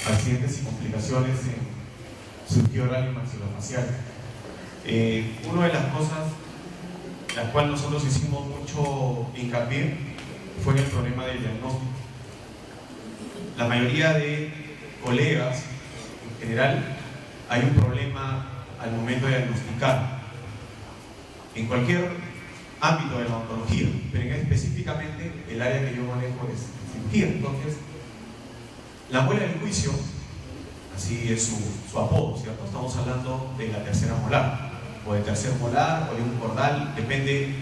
accidentes y complicaciones en cirugía oral y maxilofacial. Una de las cosas en las cuales nosotros hicimos mucho hincapié fue en el problema del diagnóstico. La mayoría de colegas, en general, hay un problema al momento de diagnosticar. En cualquier ámbito de la odontología, pero específicamente el área que yo manejo es cirugía. Entonces, la muela del juicio, así es su apodo, ¿cierto? Estamos hablando de la tercera molar, o de tercer molar, o de un cordal, depende,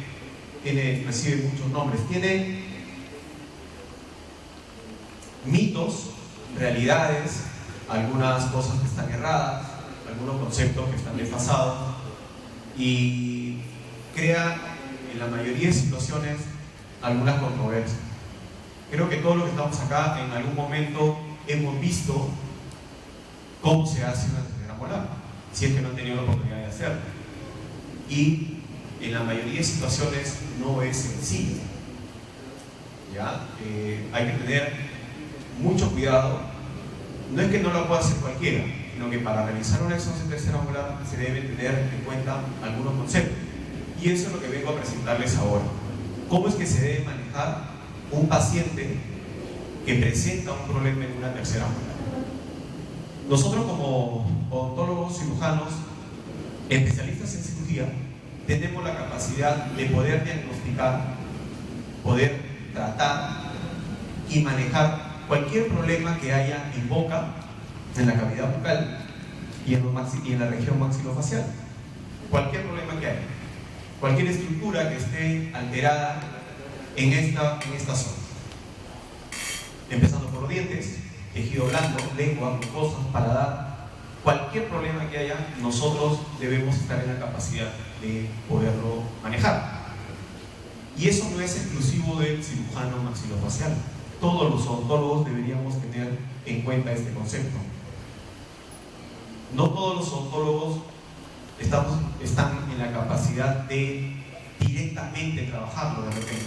recibe muchos nombres. Tiene mitos, realidades, algunas cosas que están erradas, algunos conceptos que están desfasados, y crea en la mayoría de situaciones algunas controversias. Creo que todos los que estamos acá en algún momento hemos visto cómo se hace una tercera molar, si es que no han tenido la oportunidad de hacerlo, y en la mayoría de situaciones no es sencillo, ¿ya? Hay que tener mucho cuidado. No es que no lo pueda hacer cualquiera, sino que para realizar una extracción de tercera molar se deben tener en cuenta algunos conceptos, y eso es lo que vengo a presentarles ahora. ¿Cómo es que se debe manejar un paciente que presenta un problema en una tercera molar? Nosotros, como odontólogos cirujanos especialistas en cirugía, tenemos la capacidad de poder diagnosticar, poder tratar y manejar cualquier problema que haya en boca, en la cavidad bucal y en la región maxilofacial. Cualquier problema que haya, cualquier estructura que esté alterada en esta zona, empezando por los dientes, tejido blando, lengua, mucosas, paladar. Cualquier problema que haya, nosotros debemos estar en la capacidad de poderlo manejar. Y eso no es exclusivo del cirujano maxilofacial. Todos los odontólogos deberíamos tener en cuenta este concepto. No todos los odontólogos están en la capacidad de directamente trabajarlo de repente.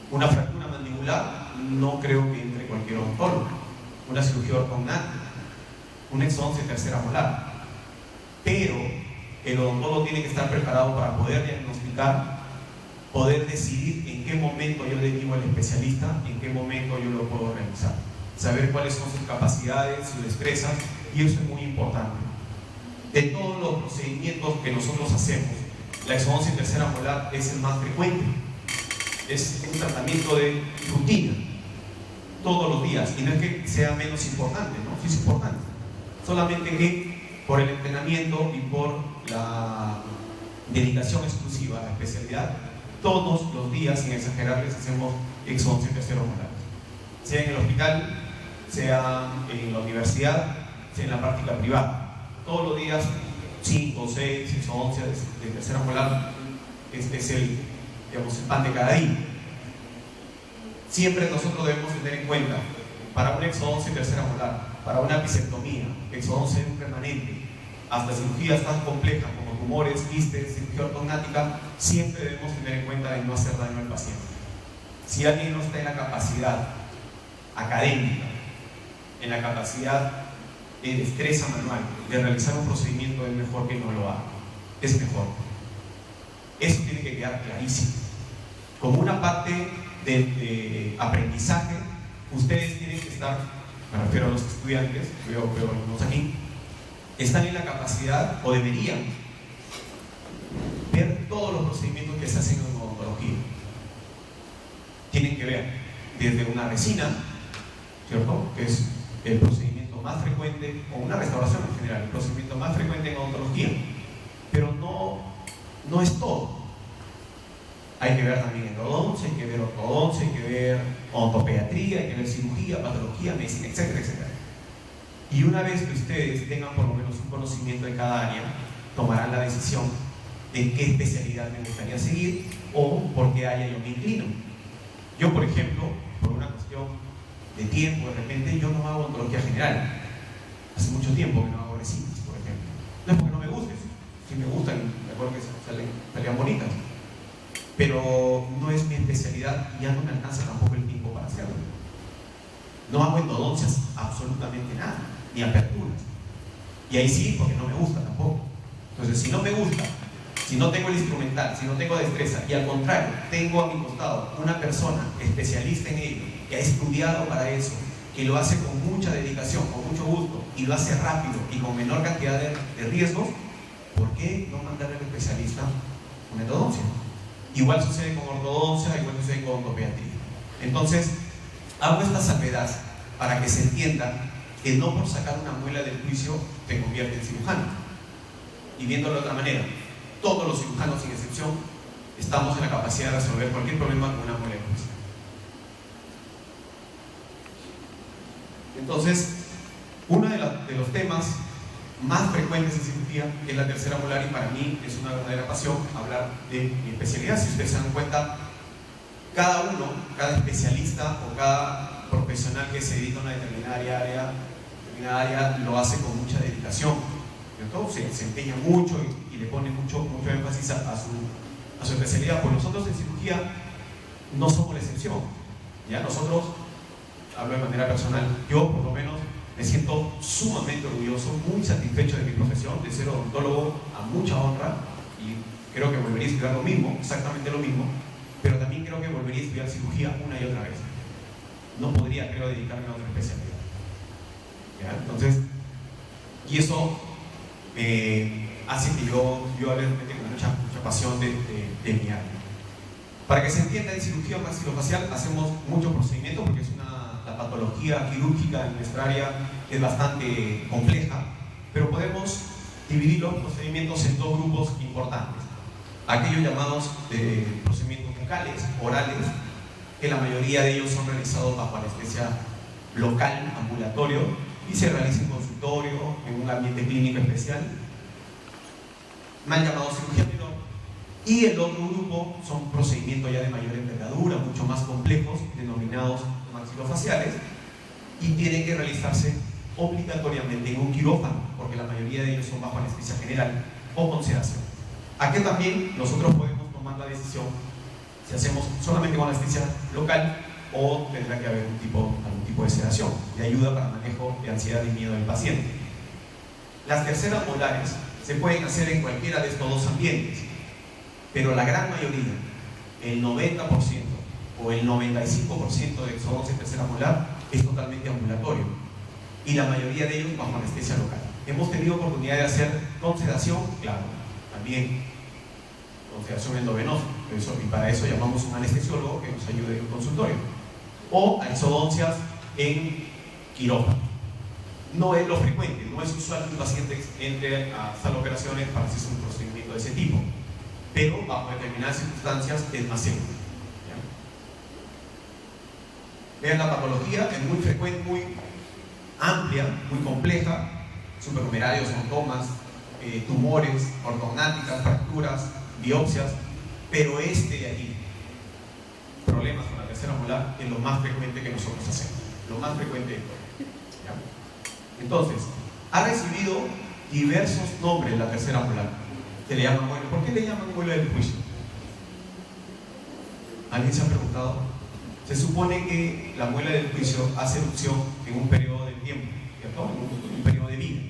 Una fractura mandibular no creo que entre cualquier odontólogo. Una cirugía ortognática, un exodoncio de tercera molar. Pero el odontólogo tiene que estar preparado para poder diagnosticar, poder decidir en qué momento yo le digo al especialista, en qué momento yo lo puedo realizar, saber cuáles son sus capacidades, sus destrezas, y eso es muy importante. De todos los procedimientos que nosotros hacemos, la exodoncia en tercera molar es el más frecuente, es un tratamiento de rutina, todos los días, y no es que sea menos importante, ¿no? Sí es importante, solamente que por el entrenamiento y por la dedicación exclusiva a la especialidad, todos los días, sin exagerarles, hacemos exodoncia tercera molar, sea en el hospital, sea en la universidad, sea en la práctica privada. Todos los días 5 o 6 exodoncias de tercera molar es el, digamos, el pan de cada día. Siempre nosotros debemos tener en cuenta, para una exodoncia de tercera molar, para una episectomía, exodoncia de un remanente, hasta cirugías tan complejas como tumores, quistes, cirugía ortognática, siempre debemos tener en cuenta de no hacer daño al paciente. Si alguien no está en la capacidad académica, en la capacidad de destreza manual de realizar un procedimiento, es mejor que no lo haga. Es mejor. Eso tiene que quedar clarísimo. Como una parte de aprendizaje, ustedes tienen que estar, me refiero a los estudiantes, veo algunos aquí, están en la capacidad, o deberían, ver todos los procedimientos que se hacen en odontología. Tienen que ver desde una resina, ¿cierto?, que es el procedimiento más frecuente, o una restauración en general, el procedimiento más frecuente en odontología, pero no es todo. Hay que ver también endodoncia, hay que ver ortodoncia, hay que ver odontopediatría, hay que ver cirugía, patología, medicina, etcétera, etcétera. Y una vez que ustedes tengan por lo menos un conocimiento de cada área, tomarán la decisión de qué especialidad me gustaría seguir o por qué área yo me inclino. Yo, por ejemplo, por una cuestión de tiempo, de repente, yo no hago odontología general. Hace mucho tiempo que no hago resinas, por ejemplo. No es porque no me guste, si me gustan, me acuerdo que salían bonitas, pero no es mi especialidad y ya no me alcanza tampoco el tiempo para hacerlo. No hago endodoncias absolutamente nada, ni aperturas. Y ahí sí, porque no me gusta tampoco. Entonces, si no me gusta, si no tengo el instrumental, si no tengo destreza, y al contrario, tengo a mi costado una persona especialista en ello, que ha estudiado para eso, que lo hace con mucha dedicación, con mucho gusto, y lo hace rápido y con menor cantidad de riesgos, ¿por qué no mandarle al especialista una endodoncia? Igual sucede con ortodoncia, igual sucede con odontopediatría. Entonces, hago esta salvedad para que se entienda que no por sacar una muela del juicio te convierte en cirujano. Y viéndolo de otra manera, todos los cirujanos sin excepción estamos en la capacidad de resolver cualquier problema con una muela del juicio. Entonces, uno de los temas más frecuentes en cirugía es la tercera molar, y para mí es una verdadera pasión hablar de mi especialidad. Si ustedes se dan cuenta, cada especialista o cada profesional que se dedica a una determinada área lo hace con mucha dedicación, ¿cierto? Se empeña mucho y le pone mucho énfasis a su especialidad. Pues nosotros en cirugía no somos la excepción. ¿Ya? Nosotros, hablo de manera personal, yo por lo menos me siento sumamente orgulloso, muy satisfecho de mi profesión, de ser odontólogo a mucha honra, y creo que volvería a estudiar lo mismo, exactamente lo mismo, pero también creo que volvería a estudiar cirugía una y otra vez. No podría, creo, dedicarme a otra especialidad. ¿Ya? Entonces, y eso hace que yo hable realmente con mucha pasión de mi área. Para que se entienda, en cirugía maxilofacial hacemos muchos procedimientos, porque la patología quirúrgica en nuestra área es bastante compleja, pero podemos dividir los procedimientos en dos grupos importantes. Aquellos llamados procedimientos bucales, orales, que la mayoría de ellos son realizados bajo anestesia local, ambulatorio, y se realiza en consultorio, en un ambiente clínico especial, mal llamado cirugía menor. Y el otro grupo son procedimientos ya de mayor envergadura, mucho más complejos, denominados maxilofaciales, y tienen que realizarse obligatoriamente en un quirófano, porque la mayoría de ellos son bajo anestesia general o con sedación. Aquí también nosotros podemos tomar la decisión si hacemos solamente con anestesia local o tendrá que haber algún tipo de sedación, de ayuda para manejo de ansiedad y miedo del paciente. Las terceras molares se pueden hacer en cualquiera de estos dos ambientes, pero la gran mayoría, el 90% o el 95% de exodoncia tercera molar es totalmente ambulatorio, y la mayoría de ellos bajo anestesia local. Hemos tenido oportunidad de hacer con sedación, claro, también con sedación endovenosa, y para eso llamamos un anestesiólogo que nos ayude en el consultorio, o a exodoncias en quirófano. No es lo frecuente, no es usual que un paciente entre a sala de operaciones para hacer un procedimiento de ese tipo, pero bajo determinadas circunstancias es más seguro. Vean, la patología es muy frecuente, muy amplia, muy compleja: supranumerarios, ontomas, tumores, ortognáticas, fracturas, biopsias, pero este de aquí, problemas con la tercera molar, es lo más frecuente que nosotros hacemos, lo más frecuente de todo. ¿Ya? Entonces, ha recibido diversos nombres la tercera molar. Se le llama muela. ¿Por qué le llaman muela del juicio? ¿Alguien se ha preguntado? Se supone que la muela del juicio hace erupción en un periodo de tiempo, ¿cierto? En un periodo de vida,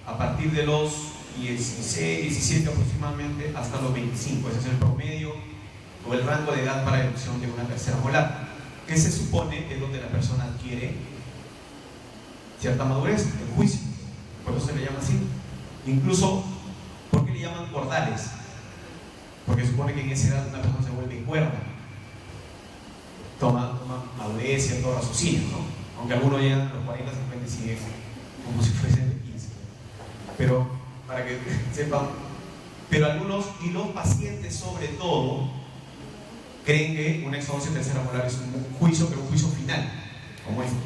a partir de los 16, 17 aproximadamente hasta los 25. Ese es el promedio o el rango de edad para erupción de una tercera molar, que se supone es donde la persona adquiere cierta madurez, el juicio. Por eso se le llama así. Incluso, ¿por qué le llaman cordales? Porque se supone que en esa edad una persona se vuelve cuerda, toma madurez, cierto raciocinio, ¿no? Aunque algunos llegan a los 40, 50 y siguen como si fuesen de 15. Pero, para que sepan, pero algunos, y los pacientes sobre todo, creen que una exodoncia tercera molar es un juicio, pero un juicio final, como este.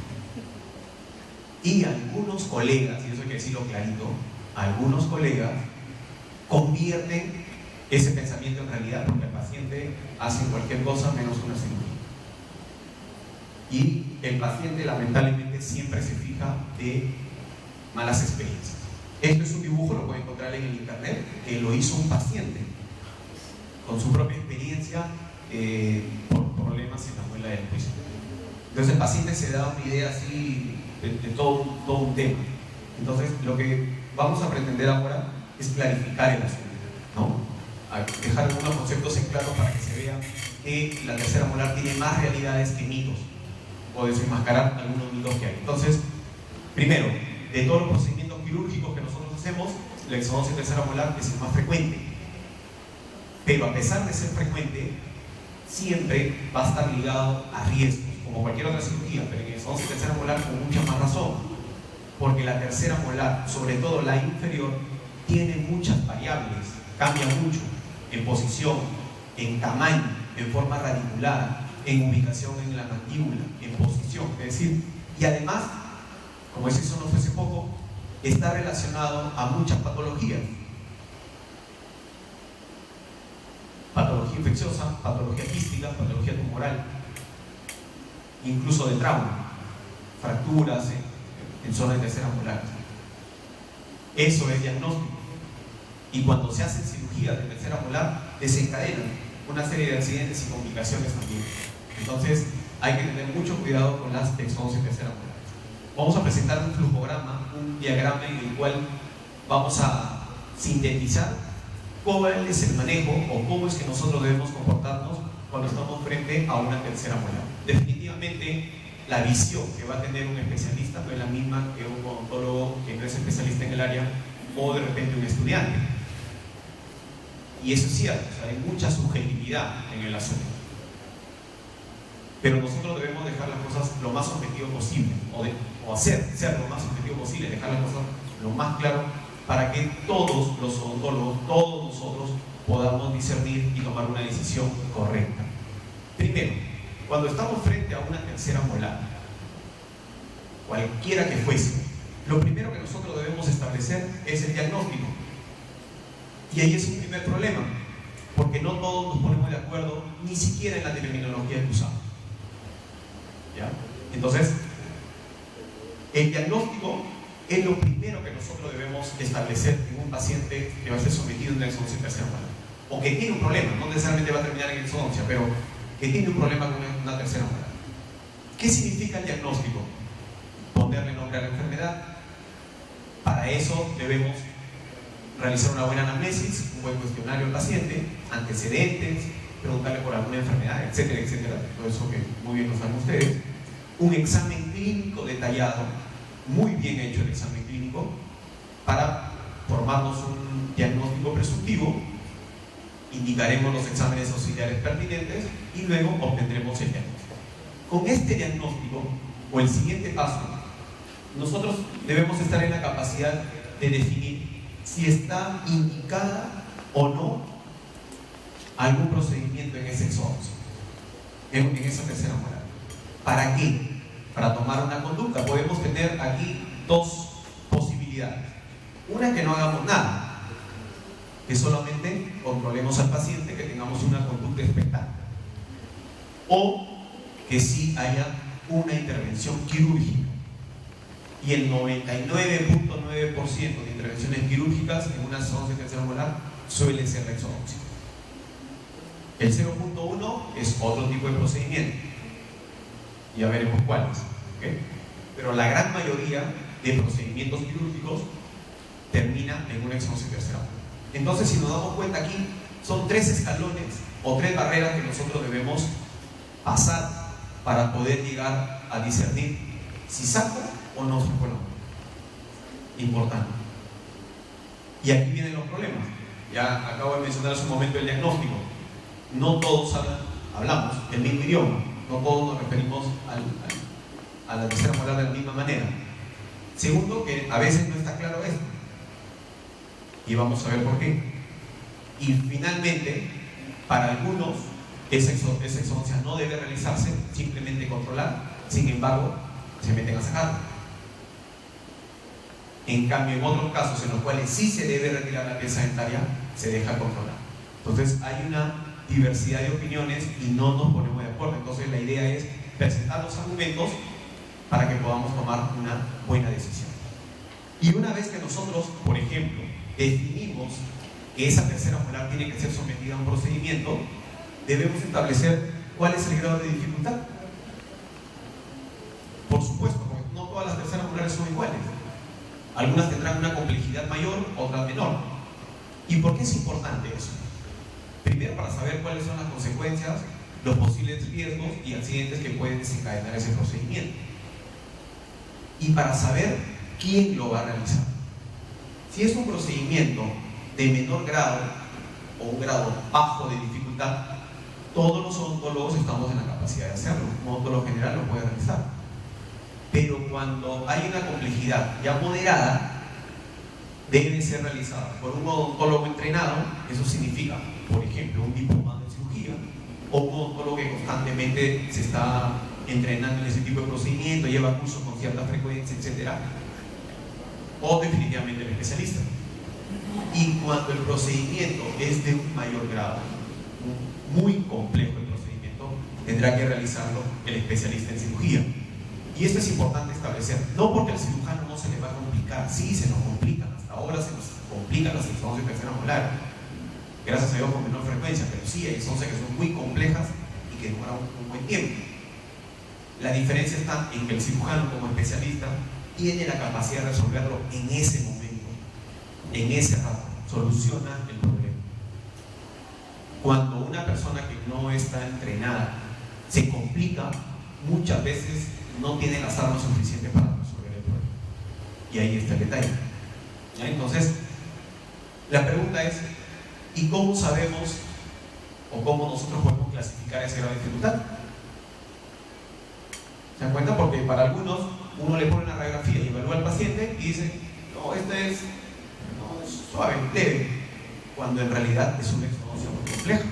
Y algunos colegas, y eso hay que decirlo clarito, algunos colegas convierten ese pensamiento en realidad, porque el paciente hace cualquier cosa menos una cirugía. Y el paciente lamentablemente siempre se fija de malas experiencias. Esto es un dibujo, lo pueden encontrar en el internet, que lo hizo un paciente con su propia experiencia por problemas en la muela del juicio. Entonces el paciente se da una idea así de todo un tema. Entonces lo que vamos a pretender ahora es clarificar el asunto, ¿no? A dejar algunos conceptos en claro para que se vea que la tercera molar tiene más realidades que mitos, o desenmascarar algunos mitos que hay. Entonces, primero, de todos los procedimientos quirúrgicos que nosotros hacemos, la exodoncia tercera molar es el más frecuente. Pero a pesar de ser frecuente, siempre va a estar ligado a riesgos, como cualquier otra cirugía, pero en exodoncia tercera molar con mucha más razón, porque la tercera molar, sobre todo la inferior, tiene muchas variables, cambia mucho en posición, en tamaño, en forma radicular, en ubicación en la mandíbula, en posición, es decir, y además, como eso no fue hace poco, está relacionado a muchas patologías. Patología infecciosa, patología quística, patología tumoral, incluso de trauma, fracturas en zona de tercera molar. Eso es diagnóstico. Y cuando se hacen cirugías de tercera molar, desencadenan una serie de accidentes y complicaciones también. Entonces, hay que tener mucho cuidado con las exodoncias de tercera molar. Vamos a presentar un flujograma, un diagrama en el cual vamos a sintetizar cuál es el manejo o cómo es que nosotros debemos comportarnos cuando estamos frente a una tercera molar. Definitivamente, la visión que va a tener un especialista no es la misma que un odontólogo que no es especialista en el área o de repente un estudiante. Y eso es cierto, o sea, hay mucha subjetividad en el asunto. Pero nosotros debemos dejar las cosas lo más objetivo posible, o hacer ser lo más objetivo posible, dejar las cosas lo más claro para que todos los odontólogos, todos nosotros, podamos discernir y tomar una decisión correcta. Primero, cuando estamos frente a una tercera molar, cualquiera que fuese, lo primero que nosotros debemos establecer es el diagnóstico. Y ahí es un primer problema, porque no todos nos ponemos de acuerdo ni siquiera en la terminología que usamos. ¿Ya? Entonces, el diagnóstico es lo primero que nosotros debemos establecer en un paciente que va a ser sometido a una exodoncia tercera molar, o que tiene un problema, no necesariamente va a terminar en exodoncia, pero que tiene un problema con una tercera molar. ¿Qué significa el diagnóstico? Ponerle nombre a la enfermedad. Para eso debemos realizar una buena anamnesis, un buen cuestionario al paciente, antecedentes, preguntarle por alguna enfermedad, etcétera, etcétera, todo eso que muy bien lo saben ustedes. Un examen clínico detallado, muy bien hecho el examen clínico, para formarnos un diagnóstico presuntivo. Indicaremos los exámenes auxiliares pertinentes y luego obtendremos el diagnóstico. Con este diagnóstico, o el siguiente paso, nosotros debemos estar en la capacidad de definir si está indicada o no algún procedimiento en ese exodoncia, en esa tercera molar. ¿Para qué? Para tomar una conducta. Podemos tener aquí dos posibilidades. Una, que no hagamos nada, que solamente controlemos al paciente, que tengamos una conducta expectante. O que sí haya una intervención quirúrgica. Y el 99.9% de intervenciones quirúrgicas en una exodoncia tercera molar suele ser la exodoncia. El 0.1 es otro tipo de procedimiento. Ya veremos cuáles. ¿Okay? Pero la gran mayoría de procedimientos quirúrgicos termina en una exodoncia tercera molar. Entonces, si nos damos cuenta aquí, son 3 escalones o 3 barreras que nosotros debemos pasar para poder llegar a discernir si saco o no saco la muela. Importante. Y aquí vienen los problemas. Ya acabo de mencionar hace un momento el diagnóstico. No todos hablamos el mismo idioma, no todos nos referimos a la tercera molar de la misma manera. Segundo, que a veces no está claro esto. Y vamos a ver por qué. Y finalmente, para algunos, esa exodoncia no debe realizarse, simplemente controlar. Sin embargo, se meten a sacarlo. En cambio, en otros casos en los cuales sí se debe retirar la pieza dentaria, se deja controlar. Entonces, hay una diversidad de opiniones y no nos ponemos de acuerdo. Entonces, la idea es presentar los argumentos para que podamos tomar una buena decisión. Y una vez que nosotros, por ejemplo, definimos que esa tercera molar tiene que ser sometida a un procedimiento, debemos establecer cuál es el grado de dificultad. Por supuesto, porque no todas las terceras molares son iguales. Algunas tendrán una complejidad mayor, otras menor. ¿Y por qué es importante eso? Primero, para saber cuáles son las consecuencias, los posibles riesgos y accidentes que pueden desencadenar ese procedimiento. Y para saber quién lo va a realizar. Si es un procedimiento de menor grado o un grado bajo de dificultad, todos los odontólogos estamos en la capacidad de hacerlo. Un odontólogo general lo puede realizar. Pero cuando hay una complejidad ya moderada, debe ser realizada por un odontólogo entrenado. Eso significa, por ejemplo, un diplomado en cirugía, o un odontólogo que constantemente se está entrenando en ese tipo de procedimiento, lleva cursos con cierta frecuencia, etc. O definitivamente el especialista. Y cuando el procedimiento es de un mayor grado, muy complejo el procedimiento, tendrá que realizarlo el especialista en cirugía. Y esto es importante establecer, no porque al cirujano no se le va a complicar, sí se nos complican, hasta ahora se nos complican las exodoncias terceras molares, gracias a Dios con menor frecuencia, pero sí hay exodoncias que son muy complejas y que demoran un buen tiempo. La diferencia está en que el cirujano como especialista tiene la capacidad de resolverlo en ese momento, en ese rato, soluciona el problema. Cuando una persona que no está entrenada se complica, muchas veces no tiene las armas suficientes para resolver el problema. Y ahí está el detalle. ¿Ya? Entonces, la pregunta es, ¿y cómo sabemos o cómo nosotros podemos clasificar ese grado de dificultad? ¿Se dan cuenta? Porque para algunos uno le pone una radiografía y evalúa al paciente y dice, no, este es suave, leve, cuando en realidad es una exodoncia muy compleja.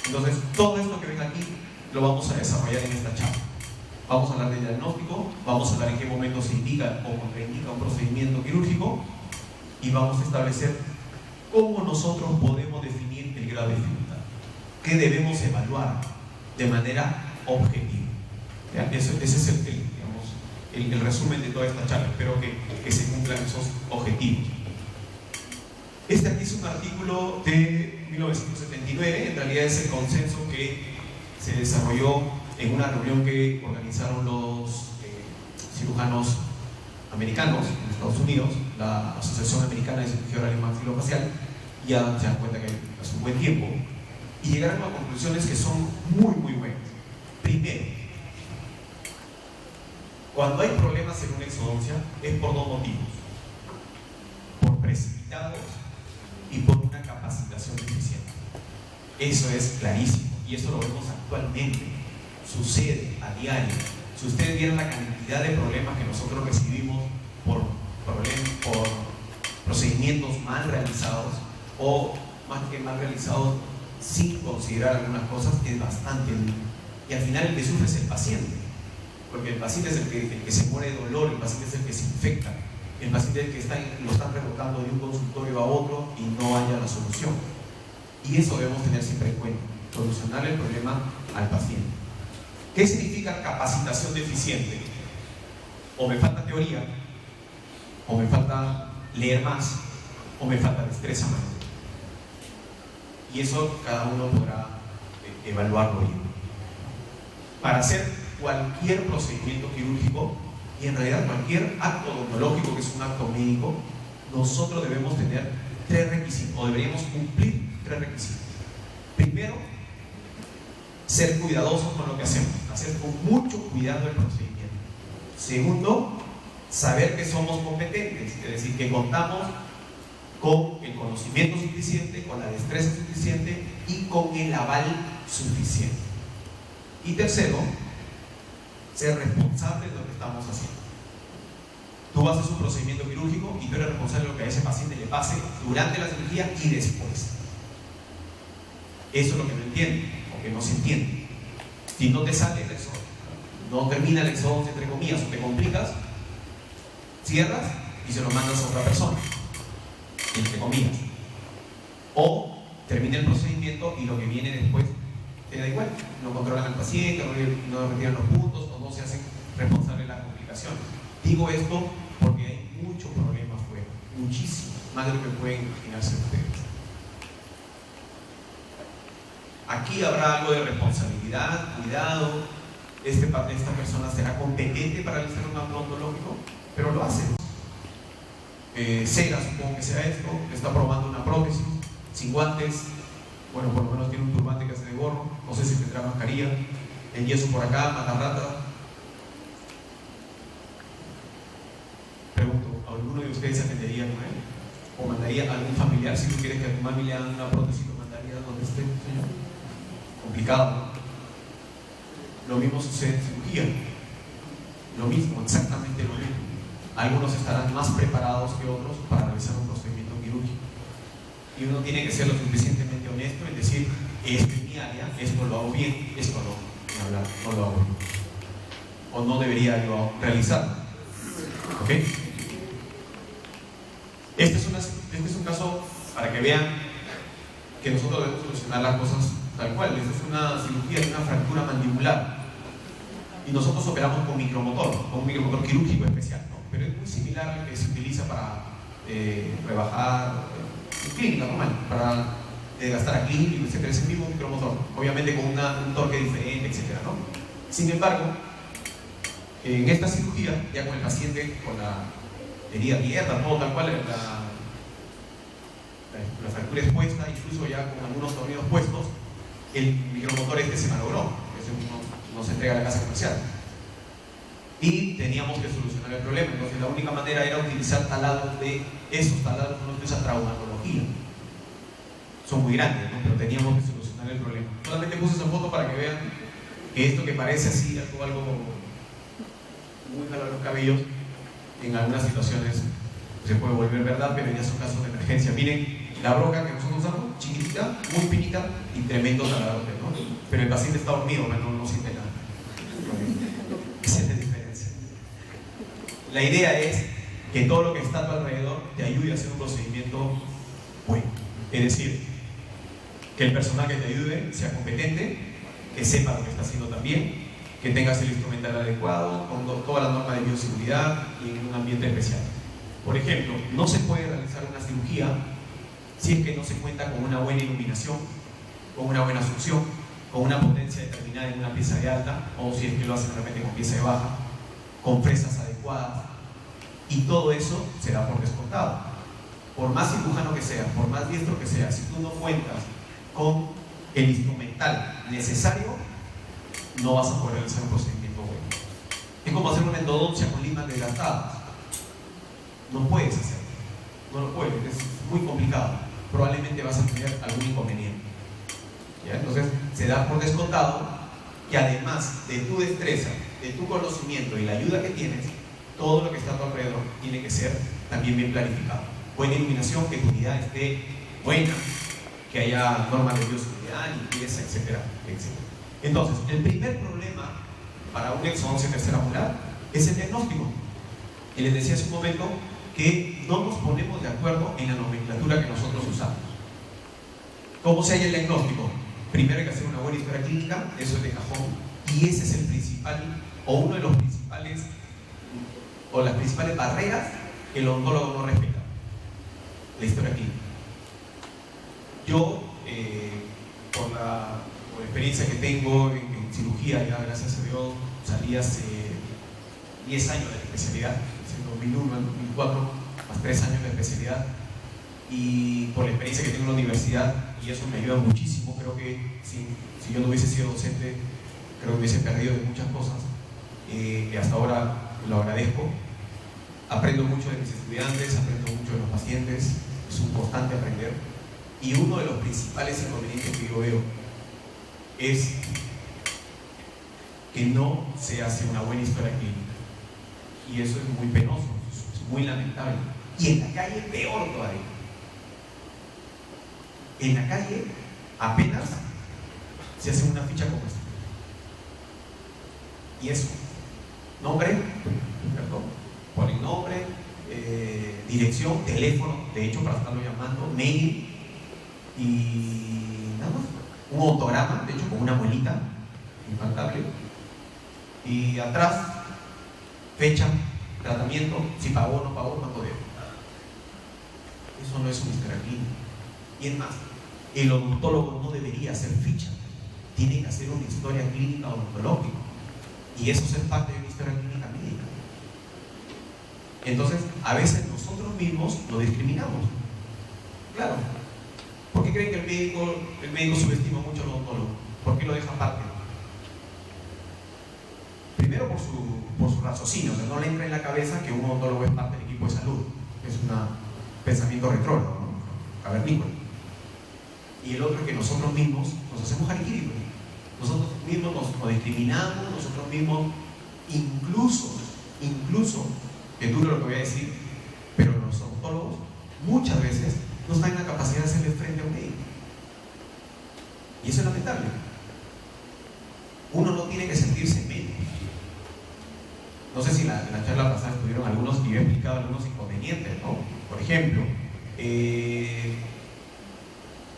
Entonces, todo esto que ven aquí lo vamos a desarrollar en esta charla. Vamos a hablar de diagnóstico, vamos a hablar en qué momento se indica o contraindica un procedimiento quirúrgico y vamos a establecer cómo nosotros podemos definir el grado de dificultad, qué debemos evaluar de manera objetiva. Ese es el resumen de toda esta charla. Espero que se cumplan esos objetivos. Este aquí es un artículo de 1979, en realidad es el consenso que se desarrolló en una reunión que organizaron los cirujanos americanos en Estados Unidos, la Asociación Americana de Cirugía Oral y Maxilofacial. Ya se dan cuenta que hace un buen tiempo, y llegaron a conclusiones que son muy buenas. Primero, cuando hay problemas en una exodoncia es por dos motivos: por precipitados y por una capacitación deficiente. Eso es clarísimo y eso lo vemos actualmente, sucede a diario. Si ustedes vieran la cantidad de problemas que nosotros recibimos por procedimientos mal realizados, o más que mal realizados sin considerar algunas cosas, es bastante. Y al final el que sufre es el paciente, porque el paciente es el que se muere de dolor, el paciente es el que se infecta, el paciente es el que lo están rebotando de un consultorio a otro y no haya la solución. Y eso debemos tener siempre en cuenta, solucionar el problema al paciente. ¿Qué significa capacitación deficiente? O me falta teoría, o me falta leer más, o me falta destreza mayor. Y eso cada uno podrá evaluarlo bien. Para hacer cualquier procedimiento quirúrgico, y en realidad cualquier acto odontológico que es un acto médico, nosotros debemos tener tres requisitos, o deberíamos cumplir tres requisitos. Primero, ser cuidadosos con lo que hacemos, hacer con mucho cuidado el procedimiento. Segundo, saber que somos competentes, es decir, que contamos con el conocimiento suficiente, con la destreza suficiente y con el aval suficiente. Y tercero, ser responsable de lo que estamos haciendo. Tú haces un procedimiento quirúrgico y tú eres responsable de lo que a ese paciente le pase durante la cirugía y después. Eso es lo que no entiende, o que no se entiende. Si no te sale el exodo, no termina el exodo, entre comillas, o te complicas, cierras y se lo mandas a otra persona, entre comillas. O termina el procedimiento y lo que viene después te da igual, no controlan al paciente, no retiran los puntos o no se hacen responsables de las complicaciones. Digo esto porque hay mucho problema afuera, muchísimo, más de lo que pueden imaginarse ustedes. Aquí habrá algo de responsabilidad, cuidado, esta persona será competente para realizar un acto odontológico, pero lo hace. Cera, supongo que sea esto, está probando una prótesis, sin guantes, bueno, por lo menos tiene un turbante que hace de gorro, no sé si tendrá mascarilla, el yeso por acá, mata rata. Pregunto, ¿alguno de ustedes se atendería con él? ¿O mandaría a algún familiar? Si tú quieres que a tu mami le hagan una prótesis, ¿lo mandaría donde esté, señor? Complicado, ¿no? Lo mismo sucede en cirugía. Lo mismo, exactamente lo mismo. Algunos estarán más preparados que otros para realizar un procedimiento quirúrgico. Y uno tiene que ser lo suficientemente honesto en decir, esto es mi área, esto lo hago bien, esto no lo hago bien. O no debería yo realizarlo. ¿Ok? Este es un caso para que vean que nosotros debemos solucionar las cosas tal cual. Esta es una cirugía de una fractura mandibular. Y nosotros operamos con un micromotor quirúrgico especial, ¿no? Pero es muy similar al que se utiliza para rebajar en clínica normal, para gastar a clínico, etc. Es el mismo micromotor, obviamente con un torque diferente, etc., ¿no? Sin embargo, en esta cirugía, ya con el paciente con la herida abierta, todo tal cual, la fractura expuesta, incluso ya con algunos tornillos puestos, el micromotor se malogró, no se entrega a la casa comercial. Y teníamos que solucionar el problema. Entonces la única manera era utilizar taladros esos taladros no se usa traumatología. Son muy grandes, ¿no? Pero teníamos que solucionar el problema. Solamente puse esa foto para que vean que esto que parece así, algo muy jalo de los cabellos, en algunas situaciones se puede volver verdad, pero ya son casos de emergencia. Miren la broca que nosotros usamos, chiquitita, muy finita y tremendo taladro, ¿no? Pero el paciente está dormido, no siente nada. Esa es la diferencia. La idea es que todo lo que está a tu alrededor te ayude a hacer un procedimiento bueno. Es decir, que el personal que te ayude sea competente, que sepa lo que está haciendo también, que tengas el instrumental adecuado, con todas las normas de bioseguridad y en un ambiente especial. Por ejemplo, no se puede realizar una cirugía si es que no se cuenta con una buena iluminación, con una buena succión, con una potencia determinada en una pieza de alta, o si es que lo hacen de repente con pieza de baja, con fresas adecuadas, y todo eso se da por descontado. Por más cirujano que sea, por más diestro que sea, si tú no cuentas con el instrumental necesario, no vas a poder realizar un procedimiento bueno. Es como hacer una endodoncia con limas desgastadas. No puedes hacerlo, no lo puedes, es muy complicado. Probablemente vas a tener algún inconveniente. ¿Ya? Entonces se da por descontado que además de tu destreza, de tu conocimiento y la ayuda que tienes, todo lo que está a tu alrededor tiene que ser también bien planificado. Buena iluminación, que tu unidad esté buena, que haya normas de bioseguridad, limpieza, etcétera, etcétera. Entonces, el primer problema para un exodoncia tercera molar es el diagnóstico. Y les decía hace un momento que no nos ponemos de acuerdo en la nomenclatura que nosotros usamos. ¿Cómo se halla el diagnóstico? Primero hay que hacer una buena historia clínica, eso es de cajón, y ese es el principal, o uno de los principales, o las principales barreras que el odontólogo no respeta: la historia clínica. Yo, por la experiencia que tengo en cirugía, ya gracias a Dios, salí hace 10 años de la especialidad, en 2001, en 2004, más 3 años de especialidad, y por la experiencia que tengo en la universidad, y eso me ayuda muchísimo. Creo que si yo no hubiese sido docente, creo que hubiese perdido de muchas cosas, que hasta ahora lo agradezco. Aprendo mucho de mis estudiantes, aprendo mucho de los pacientes, es un constante aprender. Y uno de los principales inconvenientes que yo veo es que no se hace una buena historia clínica. Y eso es muy penoso, es muy lamentable. Y en la calle peor todavía. En la calle apenas se hace una ficha como esta. Y eso, nombre, perdón, ponen nombre, dirección, teléfono, de hecho para estarlo llamando, mail y nada más. Un autograma, de hecho con una abuelita, infaltable. Y atrás, fecha, tratamiento, si pagó o no pagó, cuánto debe. Eso no es una historia clínica. Y es más, el odontólogo no debería hacer ficha, tiene que hacer una historia clínica odontológica. Y eso es parte de una historia clínica médica. Entonces, a veces nosotros mismos lo discriminamos. Claro. ¿Por qué creen que el médico subestima mucho al odontólogo? ¿Por qué lo deja aparte? Primero por su raciocinio, o sea, no le entra en la cabeza que un odontólogo es parte del equipo de salud. Es un pensamiento retrógrado, ¿no? Cavernícola. Y el otro es que nosotros mismos nos hacemos harakiri. Nosotros mismos nos discriminamos, nosotros mismos, incluso, es duro lo que voy a decir, pero los odontólogos muchas veces no están en la capacidad de hacerle frente a un médico. Y eso es lamentable. Uno no tiene que sentirse médico. No sé si en la charla pasada estuvieron algunos y yo he explicado algunos inconvenientes, ¿no? Por ejemplo,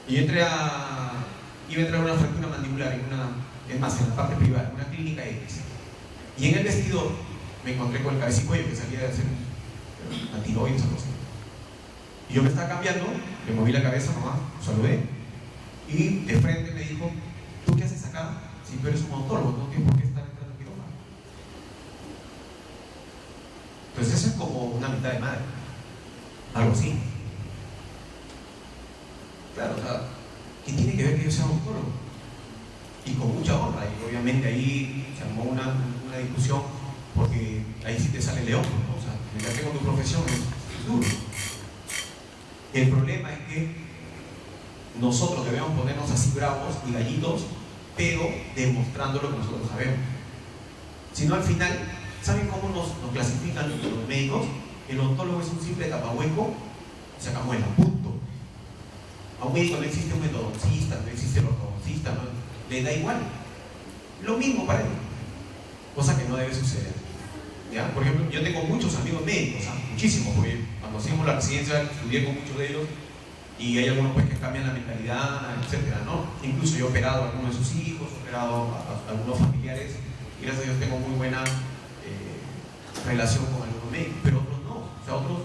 iba a entrar a una fractura mandibular en la parte privada, en una clínica X. Y en el vestidor me encontré con el cabeza y cuello que salía de hacer una tiroides o algo así. Y yo me estaba cambiando, le moví la cabeza nomás, saludé, y de frente me dijo: ¿tú qué haces acá? Si tú eres un odontólogo, no tienes por qué estar entrando en quirófano. Entonces eso es como una mitad de madre, algo así. Claro, o sea, ¿qué tiene que ver que yo sea odontólogo? Y con mucha honra, y obviamente ahí se armó una discusión, porque ahí sí te sale león, ¿no? O sea, meterte con tu profesión es duro. El problema es que nosotros debemos ponernos así bravos y gallitos, pero demostrando lo que nosotros sabemos. Si no, al final, ¿saben cómo nos clasifican los médicos? El odontólogo es un simple tapahueco, se acabó el punto. A un médico no existe un endodoncista, no existe el ortodoncista, no, le da igual. Lo mismo para él. Cosa que no debe suceder. ¿Ya? Por ejemplo, yo tengo muchos amigos médicos, muchísimos, porque cuando hacíamos la residencia estudié con muchos de ellos y hay algunos pues que cambian la mentalidad, etcétera, ¿no? Incluso yo he operado a algunos de sus hijos, he operado a algunos familiares y gracias a Dios tengo muy buena relación con algunos médicos, pero otros no. O sea, otros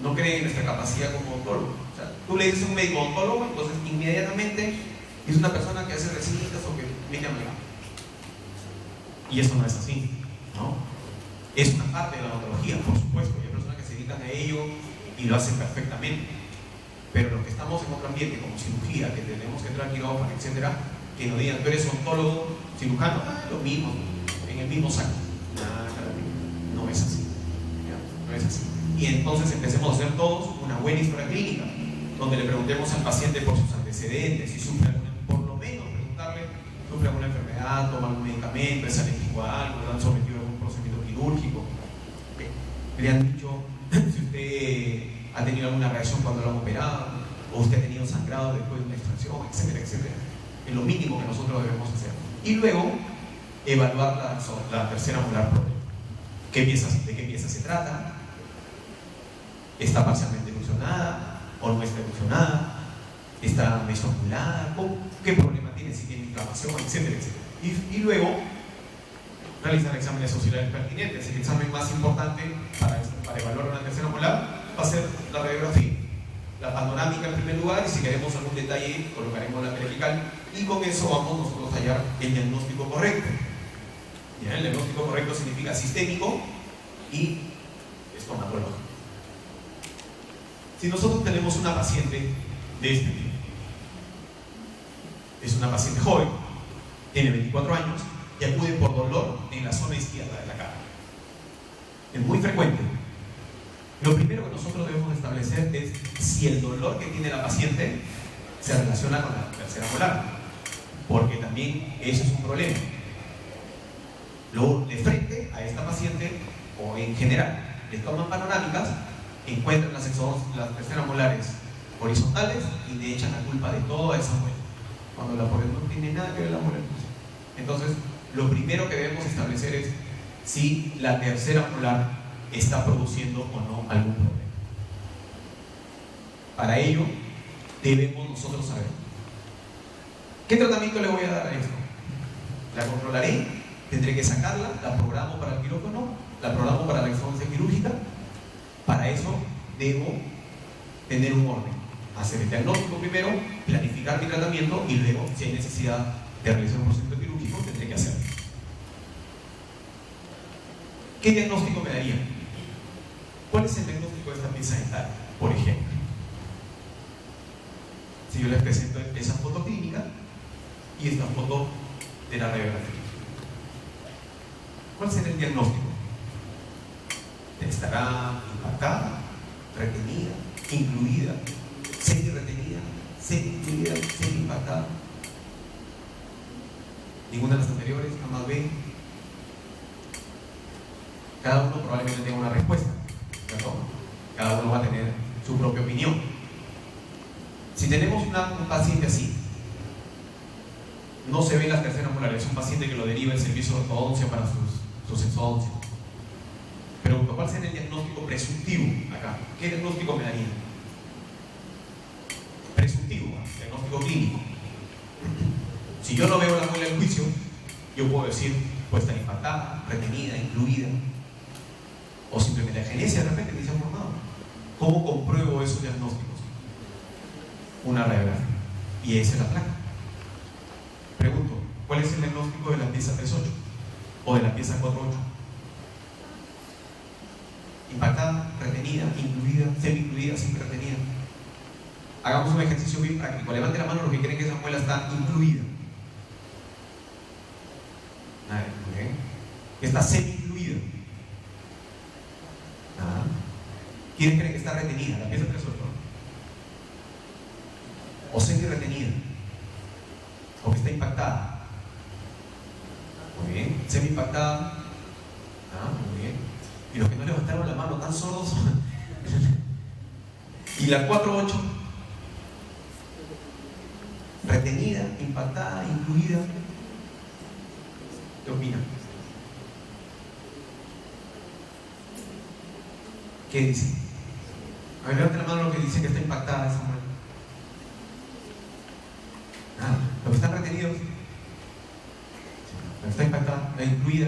no creen en nuestra capacidad como odontólogo. O sea, tú le dices a un médico odontólogo, entonces inmediatamente es una persona que hace residencias o que mete amalgama. Y eso no es así, ¿no? Es una parte de la odontología, por supuesto, hay personas que se dedican a ello y lo hacen perfectamente. Pero los que estamos en otro ambiente, como cirugía, que tenemos que entrar a quirófano, etcétera, que nos digan: tú eres odontólogo, cirujano, lo mismo, en el mismo saco. No es así. No es así. Y entonces empecemos a hacer todos una buena historia clínica, donde le preguntemos al paciente por sus antecedentes, si sufre por lo menos preguntarle: ¿sufre alguna enfermedad? ¿Toma algún medicamento? ¿Es alérgico a algo? ¿Lo han sometido a algún procedimiento quirúrgico? ¿Le han dicho si usted ha tenido alguna reacción cuando lo han operado? ¿O usted ha tenido sangrado después de una extracción? Etcétera, etcétera. Es lo mínimo que nosotros debemos hacer. Y luego, evaluar la tercera molar problema. ¿De qué pieza se trata? ¿Está parcialmente erosionada o no está erosionada? ¿Está mesoangulada? ¿Qué problema tiene? Si tiene inflamación, etcétera, etcétera. Y luego, realizar exámenes auxiliares pertinentes. El examen más importante para evaluar una tercera molar va a ser la radiografía. La panorámica en primer lugar, y si queremos algún detalle, colocaremos la vertical, y con eso vamos nosotros a hallar el diagnóstico correcto. ¿Ya? El diagnóstico correcto significa sistémico y estomatológico. Si nosotros tenemos una paciente de este tipo, es una paciente joven, tiene 24 años y acude por dolor en la zona izquierda de la cara. Es muy frecuente. Lo primero que nosotros debemos establecer es si el dolor que tiene la paciente se relaciona con la tercera molar, porque también eso es un problema. Luego, de frente a esta paciente, o en general, le toman panorámicas, encuentran las terceras molares horizontales y le echan la culpa de toda esa muela, cuando la muela no tiene nada que ver la muela. Entonces, lo primero que debemos establecer es si la tercera molar está produciendo o no algún problema. Para ello, debemos nosotros saber ¿qué tratamiento le voy a dar a esto? La controlaré, tendré que sacarla, la programo para el quirófano, la programo para la exodoncia quirúrgica. Para eso debo tener un orden, hacer el diagnóstico primero, planificar mi tratamiento y luego, si hay necesidad de realizar un procedimiento quirúrgico, tendré que hacerlo. ¿Qué diagnóstico me daría? ¿Cuál es el diagnóstico de esta pieza dental, por ejemplo? Si yo les presento esa foto clínica y esta foto de la radiografía, ¿cuál será el diagnóstico? ¿Estará impactada, retenida, incluida, semi-retenida, semi-incluida, semi-impactada? Ninguna de las anteriores, nada más B. Cada uno probablemente tenga una respuesta, ¿cierto? Cada uno va a tener su propia opinión. Si tenemos un paciente así, no se ven las terceras molares, es un paciente que lo deriva el servicio de ortodoncia para sus exodoncias. Pero ¿cuál sería el diagnóstico presuntivo acá? ¿Qué diagnóstico me daría? Presuntivo, diagnóstico clínico. Si yo no veo la muela del juicio, yo puedo decir, puede estar impactada, retenida, incluida, o simplemente la genesia de repente ni se ha formado. ¿Cómo compruebo esos diagnósticos? Una radiografía. Y esa es la placa. Pregunto, ¿cuál es el diagnóstico de la pieza 3.8 o de la pieza 4.8? Impactada, retenida, incluida, semi-incluida, siempre retenida. Hagamos un ejercicio bien práctico. Levante la mano los que creen que esa muela está incluida. Nadie, ¿okay? Está semi-incluida. Nada. ¿Quiénes creen que está retenida? La pieza 3.8. O semi-retenida. O que está impactada. Muy bien. Semi-impactada. Muy bien. Y los que no levantaron la mano, tan sordos. Y la 4.8. Retenida, impactada, incluida. ¿Qué opinan? ¿Qué dicen? A ver, levanten la mano los que dicen que está impactada esa muela. Los que están retenidos. La que está impactada, la incluida.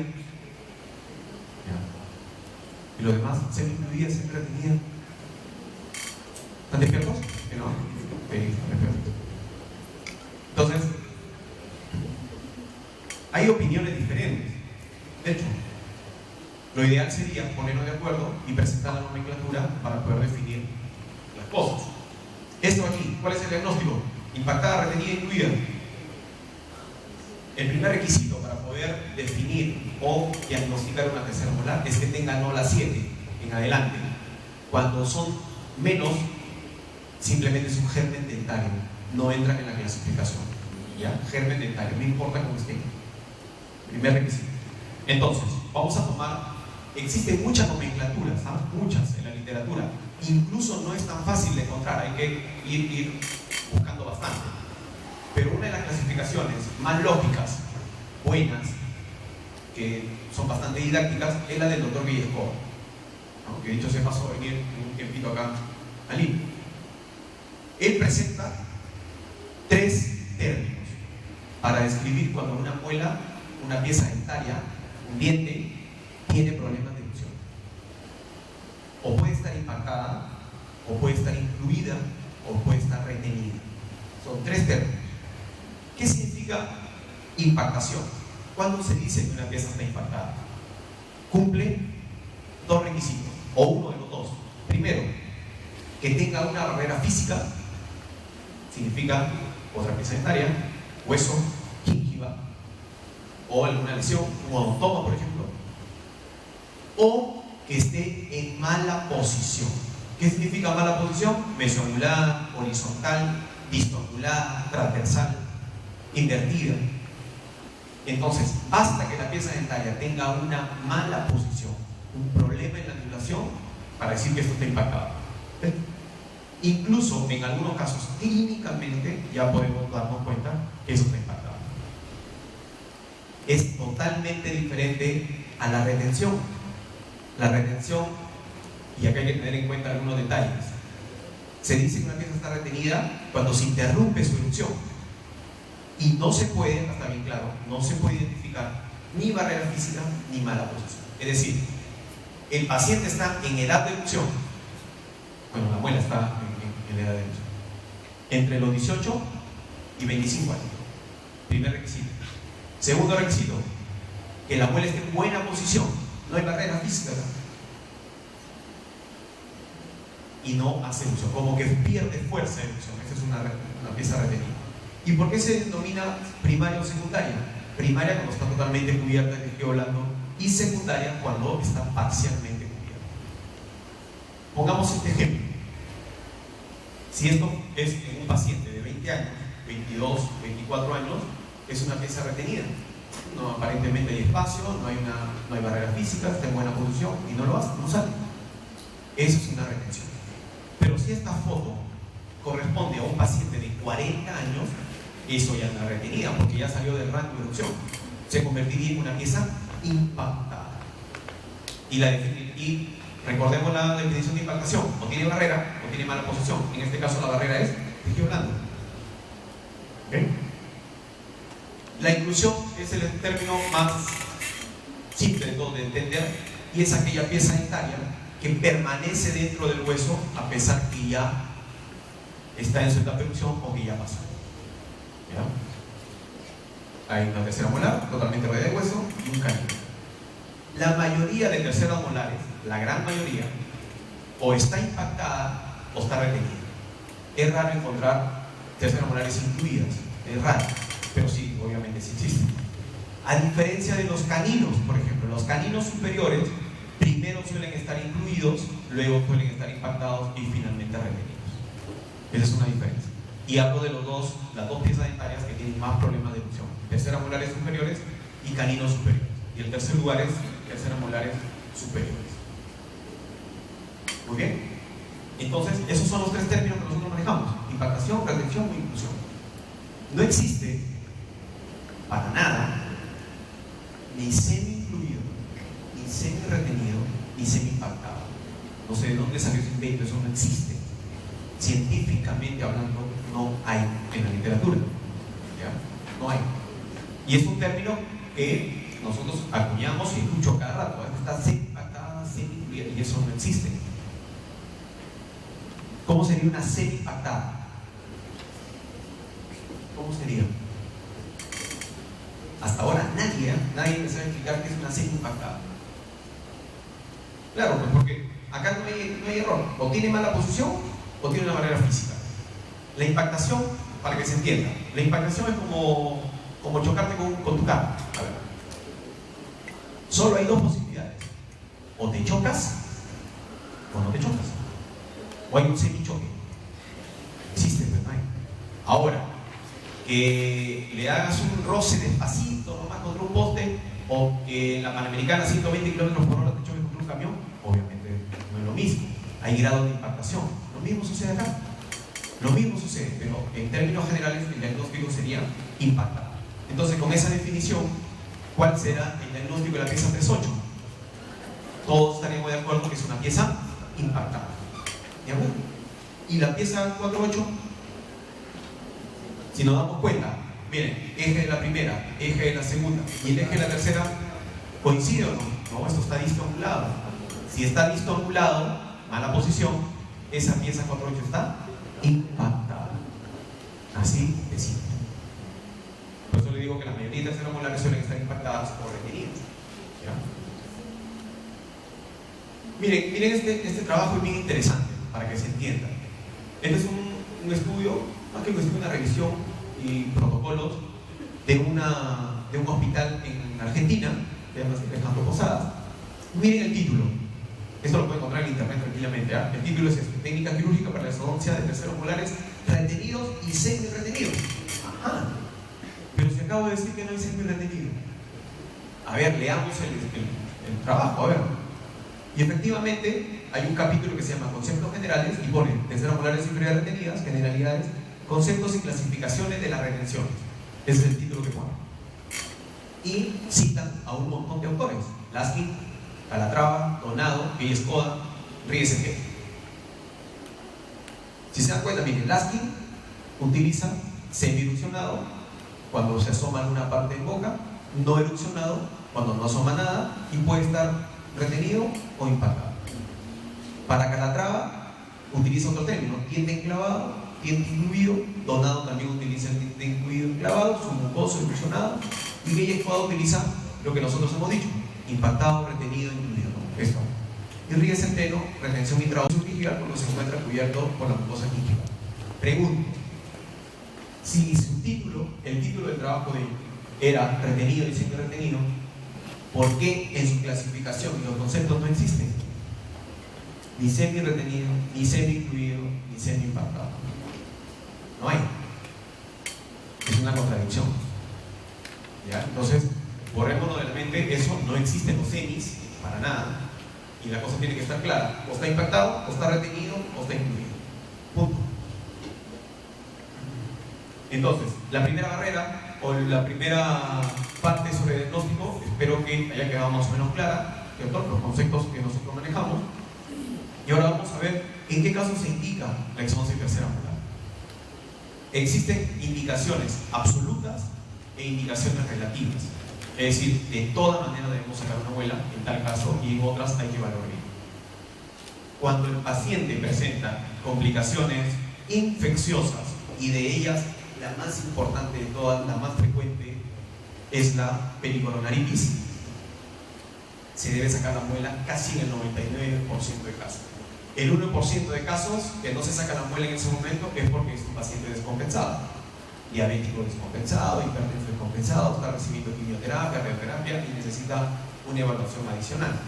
Y los demás, semi-incluida, semi-retenida. ¿Están despiertos? ¿Que no? Sí, están despiertos. Entonces, hay opiniones diferentes. De hecho, lo ideal sería ponernos de acuerdo y presentar la nomenclatura para poder definir las cosas. Esto aquí, ¿cuál es el diagnóstico? Impactada, retenida, incluida. El primer requisito para poder definir o diagnosticar una tercera molar es que tenga no la 7 en adelante. Cuando son menos, simplemente es un germen dentario, no entran en la clasificación. ¿Ya? Germen dentario, no importa cómo esté. Primer requisito. Entonces, vamos a tomar, existen muchas nomenclaturas, ¿sabes? Muchas en la literatura. Incluso no es tan fácil de encontrar, hay que ir buscando bastante. Pero una de las clasificaciones más lógicas, buenas, que son bastante didácticas, es la del doctor Villescoba, ¿no? Que dicho se pasó a venir un tiempito acá al INE. Él presenta 3 términos para describir cuando una muela, una pieza dentaria, un diente, tiene problemas de erupción. O puede estar impactada, o puede estar incluida, o puede estar retenida. Son 3 términos. ¿Qué significa impactación? ¿Cuándo se dice que una pieza está impactada? Cumple 2 requisitos, o uno de los 2. Primero, que tenga una barrera física, significa otra pieza dentaria, hueso, gíngiva, o alguna lesión, un odontoma, por ejemplo, o que esté en mala posición. ¿Qué significa mala posición? Mesioangular, horizontal, distongular, transversal, invertida. Entonces, basta que la pieza dentaria tenga una mala posición, un problema en la angulación, para decir que esto está impactado. Incluso en algunos casos, clínicamente, ya podemos darnos cuenta que eso está impactado. Es totalmente diferente a la retención. La retención, y acá hay que tener en cuenta algunos detalles, se dice que una pieza está retenida cuando se interrumpe su erupción. Y no se puede, está bien claro, no se puede identificar ni barrera física ni mala posición. Es decir, el paciente está en edad de erupción, bueno, la muela está en edad de erupción, entre los 18 y 25 años. Primer requisito. Segundo requisito, que la muela esté en buena posición. no hay barrera física acá. Y no hace erupción, como que pierde fuerza de erupción. Esta es una pieza retenida. ¿Y por qué se denomina primaria o secundaria? Primaria cuando está totalmente cubierta de tejido blando y secundaria cuando está parcialmente cubierta. Pongamos este ejemplo. Si esto es en un paciente de 20 años, 22, 24 años, es una pieza retenida. No, aparentemente hay espacio, no hay barrera física, está en buena posición y no lo hace, no sale. Eso es una retención. Pero si esta foto corresponde a un paciente de 40 años, eso ya no es retenida porque ya salió del rango de erupción. Se convertiría en una pieza impactada. Y recordemos la definición de impactación: o tiene barrera o tiene mala posición. En este caso la barrera es tejido blando. ¿Okay? La inclusión es el término más simple de todo de entender, y es aquella pieza dentaria que permanece dentro del hueso a pesar que ya está en su etapa de erupción o que ya pasó. ¿Ya? Hay una tercera molar totalmente rodeada de hueso y un canino. La mayoría de terceras molares, la gran mayoría, o está impactada o está retenida. Es raro encontrar terceras molares incluidas, es raro, pero sí, obviamente sí existen. A diferencia de los caninos, por ejemplo, los caninos superiores primero suelen estar incluidos, luego suelen estar impactados y finalmente retenidos. Esa es una diferencia. Y hablo de las dos piezas dentarias que tienen más problemas de erupción: terceras molares superiores y caninos superiores. Y el tercer lugar es terceras molares superiores. Muy bien. Entonces, esos son los tres términos que nosotros manejamos: impactación, retención o inclusión. No existe para nada ni semi-incluido, ni semi-retenido, ni semi-impactado. No sé de dónde salió ese invento, eso no existe. Científicamente hablando, no hay en la literatura. ¿Ya? No hay. Y es un término que nosotros acuñamos y escucho cada rato. Está semi-impactada, semi-incluida, y eso no existe. ¿Cómo sería una semi-impactada? ¿Cómo sería? Hasta ahora nadie me sabe explicar qué es una semi-impactada. Claro, pues porque acá no hay error. O tiene mala posición o tiene una barrera física. La impactación, para que se entienda, la impactación es como chocarte con tu carro. A ver. Solo hay dos posibilidades: o te chocas o no te chocas. O hay un semi-choque. Existe, pero no hay. Ahora, que le hagas un roce despacito nomás contra un poste, o que en la Panamericana a 120 km/h te choques contra un camión, obviamente no es lo mismo. Hay grados de impactación. Lo mismo sucede acá. Lo mismo sucede, pero en términos generales el diagnóstico sería impactado. Entonces, con esa definición, ¿cuál será el diagnóstico de la pieza 3.8? Todos estaríamos de acuerdo que es una pieza impactada. ¿De acuerdo? Y la pieza 4.8, si nos damos cuenta, miren, eje de la primera, eje de la segunda y el eje de la tercera, ¿coincide o no? No, esto está disangulado. Si está disangulado, mala posición, esa pieza 4.8 está impactada. Así de simple. Por eso le digo que la mayoría de terceras molares suelen estar impactadas o retenidas. ¿Ya? Miren este trabajo es bien interesante para que se entienda. Este es un estudio, más que un estudio, una revisión y protocolos de un hospital en Argentina, que se llama Alejandro Posadas. Miren el título. Esto lo pueden encontrar en internet tranquilamente. ¿Eh? El título es este: técnica quirúrgica para la ortodoncia de terceros molares retenidos y semi-retenidos. Ajá. Pero si acabo de decir que no hay semi-retenido. A ver, leamos el trabajo, a ver. Y efectivamente hay un capítulo que se llama Conceptos Generales y pone terceras molares superiores retenidas, generalidades, conceptos y clasificaciones de las retenciones. Ese es el título que pone. Y citan a un montón de autores: Laskin, Calatrava, Donado, Villescoda, Ríguez G. Si se dan cuenta, miren, Laskin utiliza semi-erupcionado cuando se asoma alguna parte en boca, no erupcionado cuando no asoma nada y puede estar retenido o impactado. Para Calatrava utiliza otro término: diente enclavado, diente incluido. Donado también utiliza el diente incluido enclavado, submucoso erupcionado. Y Villescoda utiliza lo que nosotros hemos dicho: impactado, retenido, incluido. Esto. Y ríe centeno, retención intraósea gingival cuando se encuentra cubierto por la mucosa gingival. Pregunto, si su título, el título del trabajo de era retenido y semi-retenido, ¿por qué en su clasificación y los conceptos no existen? Ni semi-retenido, ni semi-incluido, ni semi-impactado. No hay. Es una contradicción. ¿Ya? Entonces, borrémonos de la mente, eso no existen los semis para nada. Y la cosa tiene que estar clara. O está impactado, o está retenido, o está incluido. Punto. Entonces, la primera barrera o la primera parte sobre el diagnóstico, espero que haya quedado más o menos clara, ¿cierto? Los conceptos que nosotros manejamos. Y ahora vamos a ver en qué casos se indica la exodoncia tercera molar. Existen indicaciones absolutas e indicaciones relativas. Es decir, de toda manera debemos sacar una muela en tal caso y en otras hay que valorar. Cuando el paciente presenta complicaciones infecciosas y de ellas la más importante de todas, la más frecuente, es la pericoronaritis, se debe sacar la muela casi en el 99% de casos. El 1% de casos que no se saca la muela en ese momento es porque es un paciente descompensado, diabético descompensado, hipertenso descompensado, está recibiendo quimioterapia, radioterapia y necesita una evaluación adicional.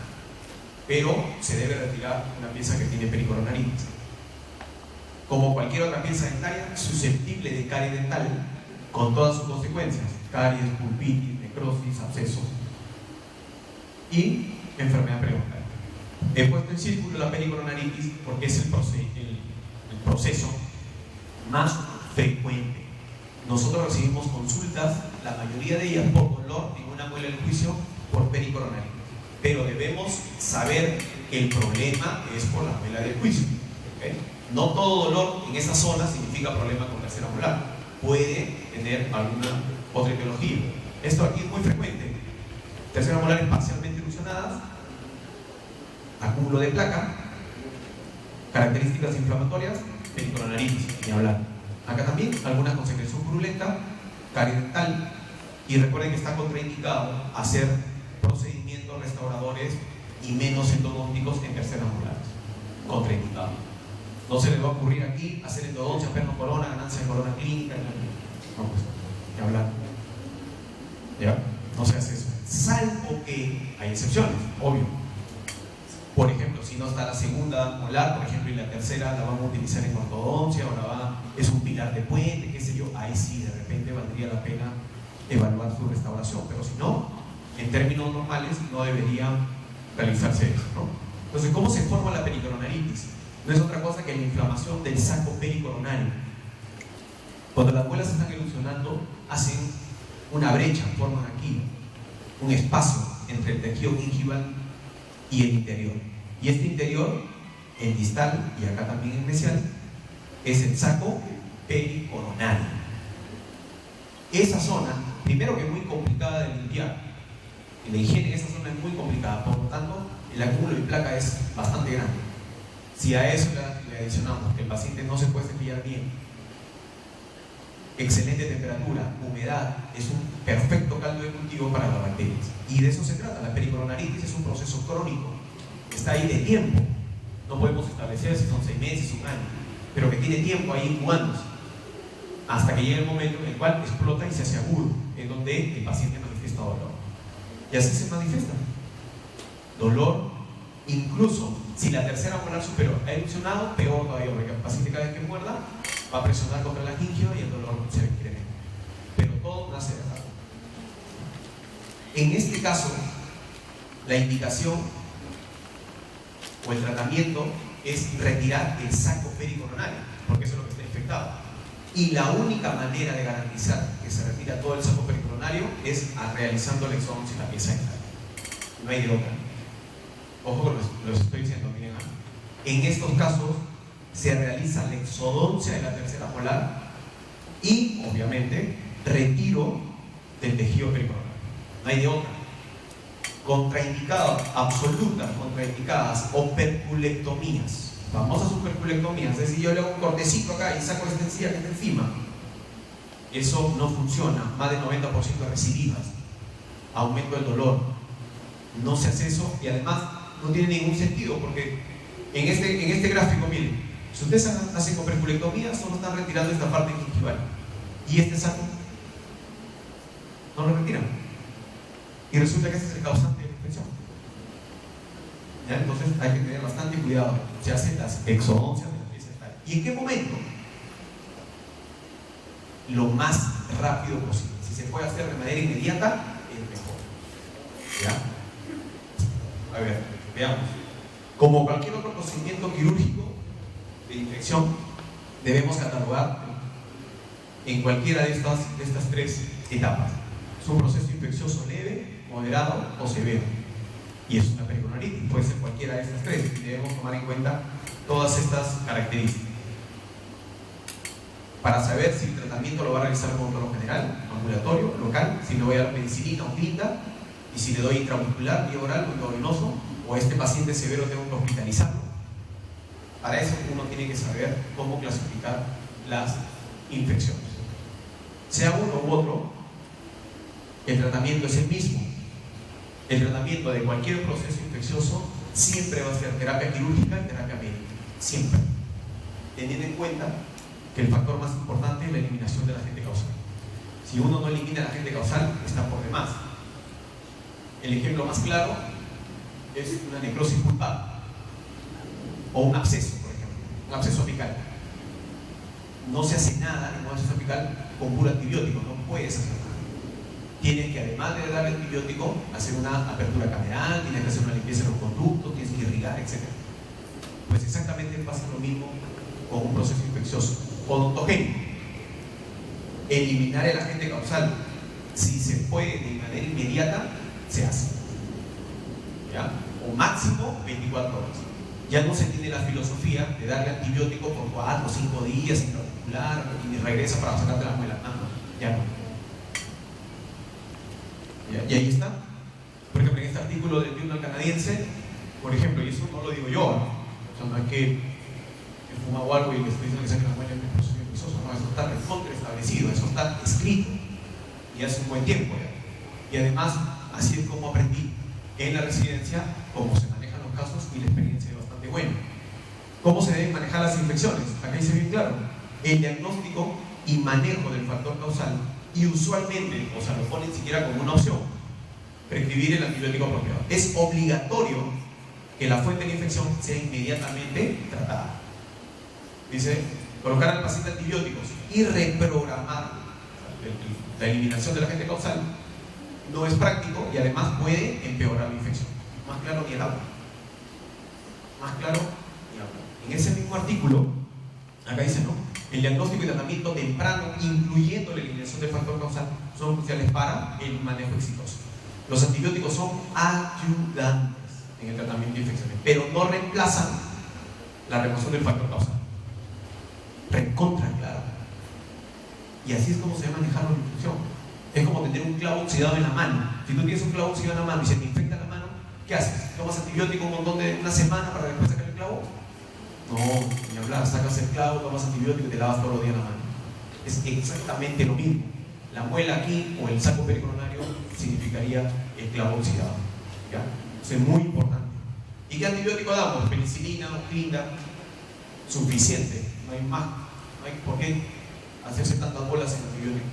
Pero se debe retirar una pieza que tiene pericoronaritis. Como cualquier otra pieza dentaria, susceptible de carie dental, con todas sus consecuencias: caries, pulpitis, necrosis, abscesos y enfermedad periodontal. He puesto en círculo la pericoronaritis porque es el proceso más frecuente. Nosotros recibimos consultas, la mayoría de ellas por dolor en una muela del juicio, por pericoronaritis. Pero debemos saber que el problema es por la muela del juicio. ¿Okay? No todo dolor en esa zona significa problema con tercera molar. Puede tener alguna otra etiología. Esto aquí es muy frecuente. Terceras molares parcialmente erosionadas, acúmulo de placa, características inflamatorias, pericoronaritis, ni hablar. Acá también alguna con secreción purulenta, carie dental, y recuerden que está contraindicado hacer procedimientos restauradores y menos endodónticos en terceras molares. Contraindicado. No se les va a ocurrir aquí hacer endodoncia, perno-corona, ganancia de corona clínica, no, pues, ni hablar. ¿Ya? No se hace eso. Salvo que hay excepciones, obvio. Por ejemplo, si no está la segunda molar, por ejemplo, y la tercera la vamos a utilizar en ortodoncia, o es un pilar de puente, qué sé yo, ahí sí, de repente valdría la pena evaluar su restauración, pero si no, en términos normales, no debería realizarse eso, ¿no? Entonces, ¿cómo se forma la pericoronaritis? No es otra cosa que la inflamación del saco pericoronario. Cuando las muelas se están erosionando, hacen una brecha, forman aquí un espacio entre el tejido gingival y el interior. Y este interior, el distal y acá también el mesial, es el saco pericoronario. Esa zona, primero que es muy complicada de limpiar, y la higiene en esa zona es muy complicada, por lo tanto, el acúmulo de placa es bastante grande. Si a eso le adicionamos que el paciente no se puede cepillar bien, excelente temperatura, humedad, es un perfecto caldo de cultivo para las bacterias. Y de eso se trata. La pericoronaritis es un proceso crónico, está ahí de tiempo. No podemos establecer si son 6 meses, un año, pero que tiene tiempo ahí incubándose hasta que llegue el momento en el cual explota y se hace agudo, en donde el paciente manifiesta dolor. Y así se manifiesta dolor, incluso si la tercera molar superior ha erosionado, peor todavía, porque el paciente cada vez que muerda va a presionar contra la gingiva y el dolor se ve incrementa. Pero todo nace de acá. En este caso, la indicación o el tratamiento es retirar el saco pericoronario, porque eso es lo que está infectado. Y la única manera de garantizar que se retira todo el saco pericoronario es realizando la exodoncia en la pieza dental. No hay de otra. Ojo que los estoy diciendo, miren. En estos casos se realiza la exodoncia de la tercera molar y, obviamente, retiro del tejido pericoronario. No hay de otra. Contraindicadas, absolutas contraindicadas, operculectomías. Famosas operculectomías, es decir, yo le hago un cortecito acá y saco esta encía que está encima. Eso no funciona. Más del 90% de recidivas. Aumento del dolor. No se hace eso y además no tiene ningún sentido porque en este gráfico, miren, si ustedes hacen coperculectomía, solo están retirando esta parte gingival y este saco no lo retiran y resulta que este es el causante de la infección. ¿Ya? Entonces hay que tener bastante cuidado. Se hacen las exodoncias de la pieza dental. ¿Y en qué momento? Lo más rápido posible. Si se puede hacer de manera inmediata, es mejor. ¿Ya? A ver, veamos. Como cualquier otro procedimiento quirúrgico de infección, debemos catalogar en cualquiera de estas tres etapas. Es un proceso infeccioso leve, moderado o severo. Y es una pericoronitis, puede ser cualquiera de estas tres. Y debemos tomar en cuenta todas estas características. Para saber si el tratamiento lo va a realizar con odontólogo general, ambulatorio, local, si le voy a dar penicilina o clinda, y si le doy intramuscular, vía oral o intravenoso, o a este paciente severo tengo que hospitalizarlo. Para eso uno tiene que saber cómo clasificar las infecciones. Sea uno u otro, el tratamiento es el mismo. El tratamiento de cualquier proceso infeccioso siempre va a ser terapia quirúrgica y terapia médica. Siempre. Teniendo en cuenta que el factor más importante es la eliminación del agente causal. Si uno no elimina el agente causal, está por demás. El ejemplo más claro es una necrosis pulpar o un absceso, por ejemplo, un absceso apical. No se hace nada en un absceso apical con puro antibiótico, no puedes hacer nada. Tienes que, además de darle antibiótico, hacer una apertura cameral, tienes que hacer una limpieza de los conductos, tienes que irrigar, etc. Pues exactamente pasa lo mismo con un proceso infeccioso odontogénico. Eliminar el agente causal, si se puede de manera inmediata, se hace. ¿Ya? O máximo 24 horas. Ya no se tiene la filosofía de darle antibiótico por 4 o 5 días intramuscular y regresa para sacarte las muelas. Ya no. Y ahí está. Por ejemplo, en este artículo del Journal canadiense, por ejemplo, y eso no lo digo yo, ¿no? O sea, no es que fuma o algo y le estoy diciendo que saquen las muelas en el proceso infeccioso, no, eso está recontra establecido, eso está escrito y hace un buen tiempo ya. Y además, así es como aprendí en la residencia cómo se manejan los casos y la experiencia es bastante buena. ¿Cómo se deben manejar las infecciones? Acá dice bien claro, el diagnóstico y manejo del factor causal, y usualmente, o sea, lo ponen siquiera como una opción, prescribir el antibiótico apropiado. Es obligatorio que la fuente de la infección sea inmediatamente tratada. Dice, colocar al paciente antibióticos y reprogramar la eliminación del agente causal no es práctico y además puede empeorar la infección. Más claro ni el agua. Más claro ni el agua. En ese mismo artículo, acá dice, ¿no? El diagnóstico y tratamiento temprano, incluyendo la eliminación del factor causal, son cruciales para el manejo exitoso. Los antibióticos son ayudantes en el tratamiento de infecciones, pero no reemplazan la remoción del factor causal. Recontra claro. Y así es como se debe manejar la infección. Es como tener un clavo oxidado en la mano. Si tú tienes un clavo oxidado en la mano y se te infecta la mano, ¿qué haces? ¿Tomas antibiótico una semana para después sacar el clavo? No, ni hablar, sacas el clavo, tomas antibiótico y te lavas todos los días la mano. Es exactamente lo mismo. La muela aquí o el saco pericoronario significaría el clavo oxidado. ¿Ya? Eso es muy importante. ¿Y qué antibiótico damos? Penicilina o clinda. Suficiente. No hay más. No hay por qué hacerse tantas bolas en antibiótico.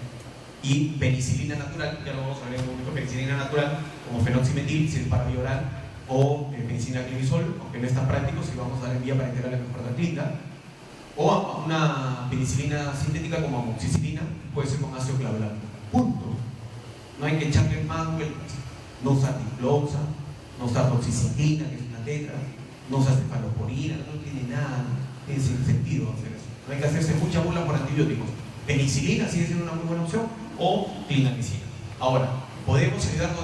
Y penicilina natural, ya lo vamos a ver en un momento, penicilina natural como fenoximetil, si es para vía oral, o penicilina climisol, aunque no es tan práctico, si vamos a dar en vía parenteral es mejor la clinda, o una penicilina sintética como amoxicilina, puede ser con ácido clavulánico. Punto. No hay que echarle más vueltas. No usar dicloxa, no usar toxiciclina, que es una tetra, no usar cefalosporina, no tiene nada, no tiene sentido hacer eso. No hay que hacerse mucha bola por antibióticos. Penicilina sigue siendo una muy buena opción, o clindamicina. Ahora, podemos ayudarnos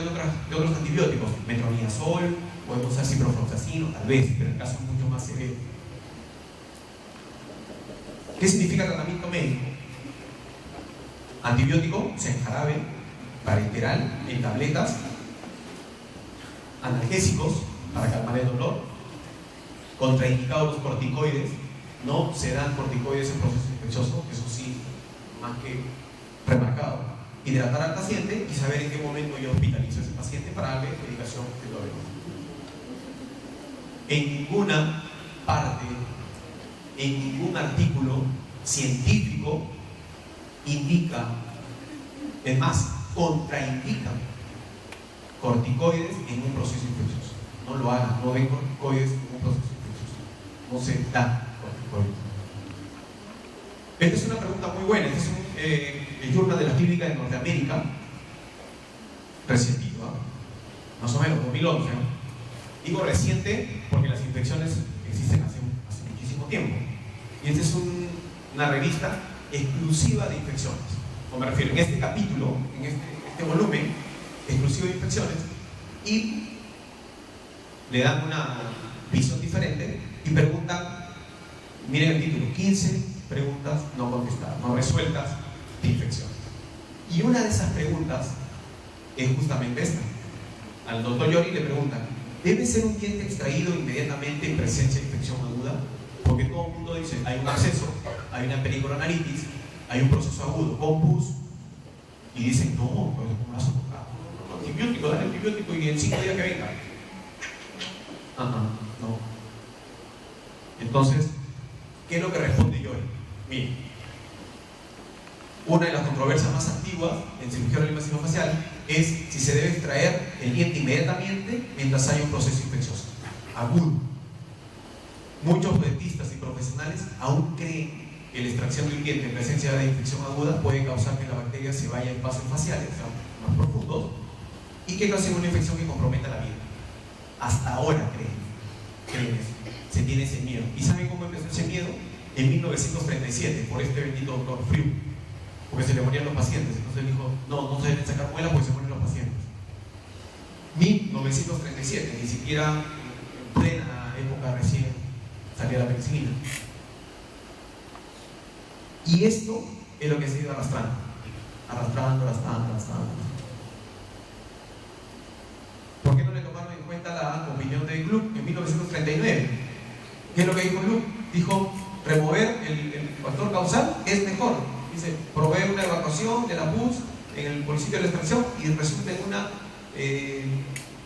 de otros antibióticos, metronidazol, podemos usar ciprofloxacino, tal vez, pero el caso es mucho más severo. ¿Qué significa tratamiento médico? Antibiótico, o sea, en jarabe, parenteral, en tabletas, analgésicos para calmar el dolor, contraindicados los corticoides, no se dan corticoides en proceso infeccioso, eso sí, más que remarcado. hidratar al paciente y saber en qué momento yo hospitalizo a ese paciente para darle medicación que lo veo. En ninguna parte, en ningún artículo científico indica, es más, contraindica corticoides en un proceso infeccioso. No lo hagan, no den corticoides en un proceso infeccioso. No se da corticoides. Esta es una pregunta muy buena. Este es el Journal de la Clínica de Norteamérica, recientito, más o menos 2011. Digo reciente porque las infecciones existen hace muchísimo tiempo. Y esta es una revista exclusiva de infecciones. O me refiero, en este capítulo, en este volumen, exclusivo de infecciones, y le dan una visión diferente y preguntan, miren el título, 15 preguntas no contestadas, no resueltas de infecciones. Y una de esas preguntas es justamente esta. Al doctor Yori le preguntan, ¿debe ser un diente extraído inmediatamente en presencia de infección aguda? Porque todo el mundo dice, hay un absceso, hay una pericoronaritis, hay un proceso agudo con pus, y dicen, no, pues ¿cómo vas a tocar? Antibiótico, dale antibiótico y en 5 días que venga. No. Entonces, ¿qué es lo que responde Yori? Miren, una de las controversias más antiguas en cirugía oral y maxilofacial es si se debe extraer el diente inmediatamente mientras haya un proceso infeccioso agudo. Muchos dentistas y profesionales aún creen que la extracción de un diente en presencia de infección aguda puede causar que la bacteria se vaya en pasos faciales, o sea, más profundos, y que cause una infección que comprometa la vida. Hasta ahora creen eso. Se tiene ese miedo. ¿Y saben cómo empezó ese miedo? En 1937, por este bendito doctor Frew, porque se le morían los pacientes. Entonces él dijo, no se deben sacar muelas porque se mueren los pacientes. 1937, ni siquiera en plena época recién salía la penicilina. Y esto es lo que se ha ido arrastrando. ¿Por qué no le tomaron en cuenta la opinión de Gluck en 1939? ¿Qué es lo que dijo Gluck? Dijo, remover el factor causal es mejor. Dice, provee una evacuación de la pus por el sitio de la extracción y resulta en una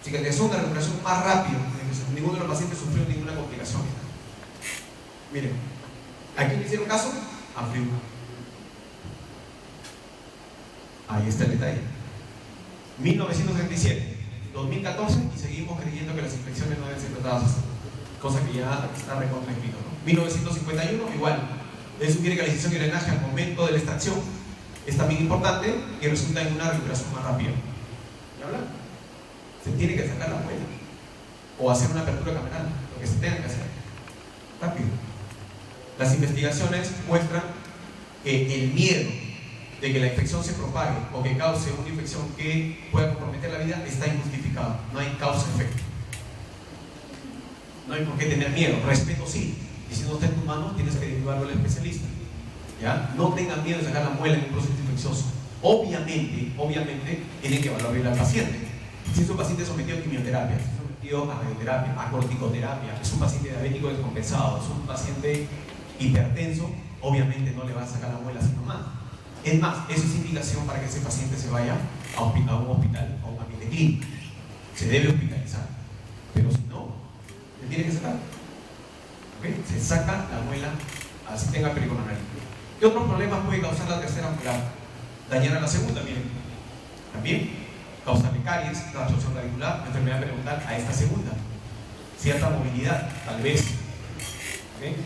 cicatrización, una recuperación más rápida. Ninguno de los pacientes sufrió ninguna complicación. Miren, ¿a quién le hicieron caso? A Frew. Ahí está el detalle. 1937, 2014 y seguimos creyendo que las infecciones no deben ser tratadas así. Cosa que ya está recontraescrito, ¿no? 1951, igual. Él sugiere que la incisión y drenaje al momento de la extracción es también importante y resulta en una recuperación más rápida. ¿Ya hablan? Se tiene que sacar la muela o hacer una apertura cameral, lo que se tenga que hacer. Rápido. Las investigaciones muestran que el miedo de que la infección se propague o que cause una infección que pueda comprometer la vida está injustificado. No hay causa-efecto. No hay por qué tener miedo. Respeto sí. Y si no está en tus manos, tienes que derivarlo al especialista. ¿Ya? No tengan miedo de sacar la muela en un proceso infeccioso. Obviamente, tienen que evaluar bien al paciente. Si es un paciente sometido a quimioterapia, si es sometido a radioterapia, a corticoterapia, es un paciente diabético descompensado, es un paciente hipertenso, obviamente no le va a sacar la muela así nomás. Es más, eso es indicación para que ese paciente se vaya a un hospital, a un ambiente clínico. Se debe hospitalizar. Pero si no, se tiene que sacar. ¿Okay? Se saca la muela, así tenga pericoronaritis. ¿Qué otros problemas puede causar la tercera molar? Dañar a la segunda, miren. También causarle caries, absorción radicular, enfermedad periodontal a esta segunda. Cierta movilidad, tal vez. ¿Okay?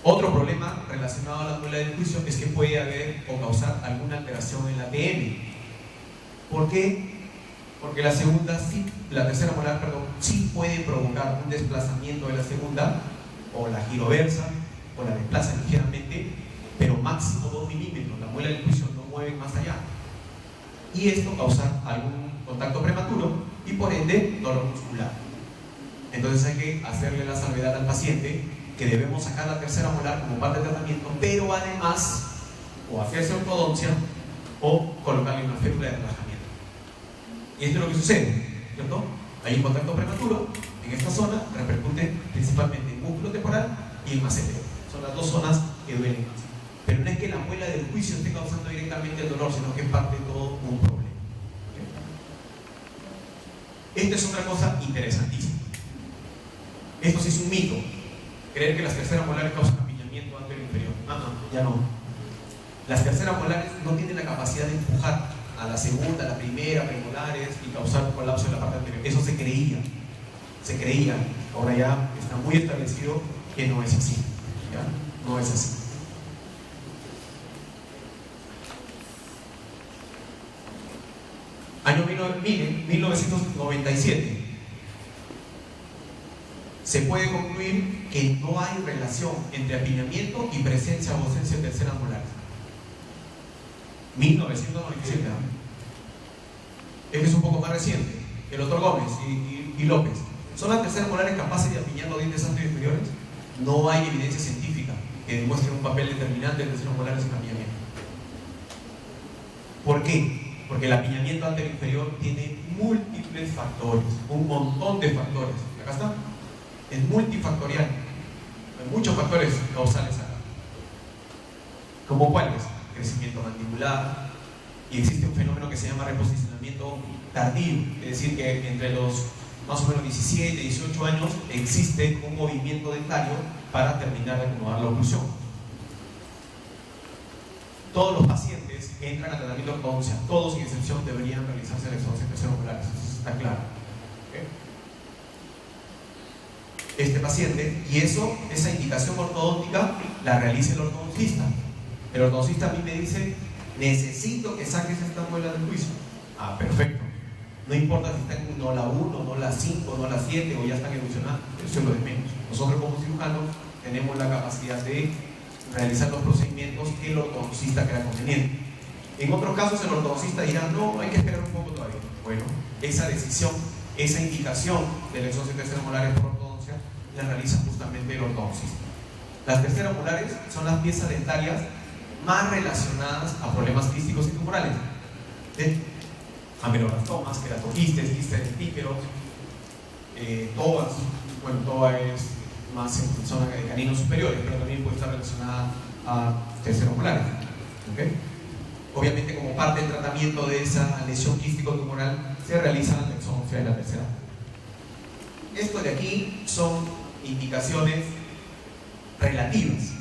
Otro problema relacionado a la muela del juicio es que puede haber o causar alguna alteración en la ATM. ¿Por qué? Porque la tercera molar, sí puede provocar un desplazamiento de la segunda, o la giroversa, o la desplaza ligeramente, pero máximo 2 milímetros. La muela del juicio no mueve más allá. Y esto causa algún contacto prematuro y por ende dolor muscular. Entonces hay que hacerle la salvedad al paciente que debemos sacar la tercera molar como parte del tratamiento, pero además o hacerse ortodoncia o colocarle una férula de relajamiento. Y esto es lo que sucede, ¿cierto? Hay un contacto prematuro en esta zona, repercute principalmente en músculo temporal y en macetero. Son las dos zonas que duelen más. Pero no es que la muela del juicio esté causando directamente el dolor, sino que es parte de todo un problema. Esta es otra cosa interesantísima. Esto sí es un mito. Creer que las terceras molares causan apiñamiento anterior inferior. Ya no. Las terceras molares no tienen la capacidad de empujar a la segunda, a la primera, premolares y causar un colapso de la parte anterior. Eso se creía. Se creía. Ahora ya está muy establecido que no es así. ¿Ya? No es así. Año 1997. Se puede concluir que no hay relación entre apiñamiento y presencia o ausencia de terceras molares. 1997. Este es un poco más reciente. El doctor Gómez y López. ¿Son las terceras molares capaces de apiñar los dientes anteriores e inferiores? No hay evidencia científica que demuestre un papel determinante de terceras molares en apiñamiento. ¿Por qué? Porque el apiñamiento anterior inferior tiene múltiples factores, un montón de factores. Acá está. Es multifactorial. Hay muchos factores causales acá. ¿Como cuáles? Crecimiento mandibular. Y existe un fenómeno que se llama reposicionamiento tardío. Es decir, que entre los más o menos 17, 18 años existe un movimiento dentario para terminar de acomodar la oclusión. Todos los pacientes que entran a tratamiento de ortodoncia, todos sin excepción, deberían realizarse la exodoncia terceros molares. Eso está claro. ¿Okay? Este paciente, y esa indicación ortodóntica la realiza el ortodoncista. El ortodoncista a mí me dice: necesito que saques esta muela del juicio. Perfecto. No importa si está en no la 1, no la 5, no la 7 o ya están evolucionando, eso es lo de menos. Nosotros como cirujanos tenemos la capacidad de realizar los procedimientos que el ortodoncista crea conveniente. En otros casos el ortodoncista dirá: no, hay que esperar un poco todavía. Bueno, esa decisión, esa indicación de la exodoncia de terceras molares por ortodoncia la realiza justamente el ortodoncista. Las terceras molares son las piezas dentarias más relacionadas a problemas quísticos y tumorales. Ameloblastomas, queratoquistes, quistes dentíferos, todas. Bueno, toda es más en zona de caninos superiores, pero también puede estar relacionada a terceros molares. ¿Okay? Obviamente, como parte del tratamiento de esa lesión quístico-tumoral, se realiza la exodoncia de la tercera. Esto de aquí son indicaciones relativas.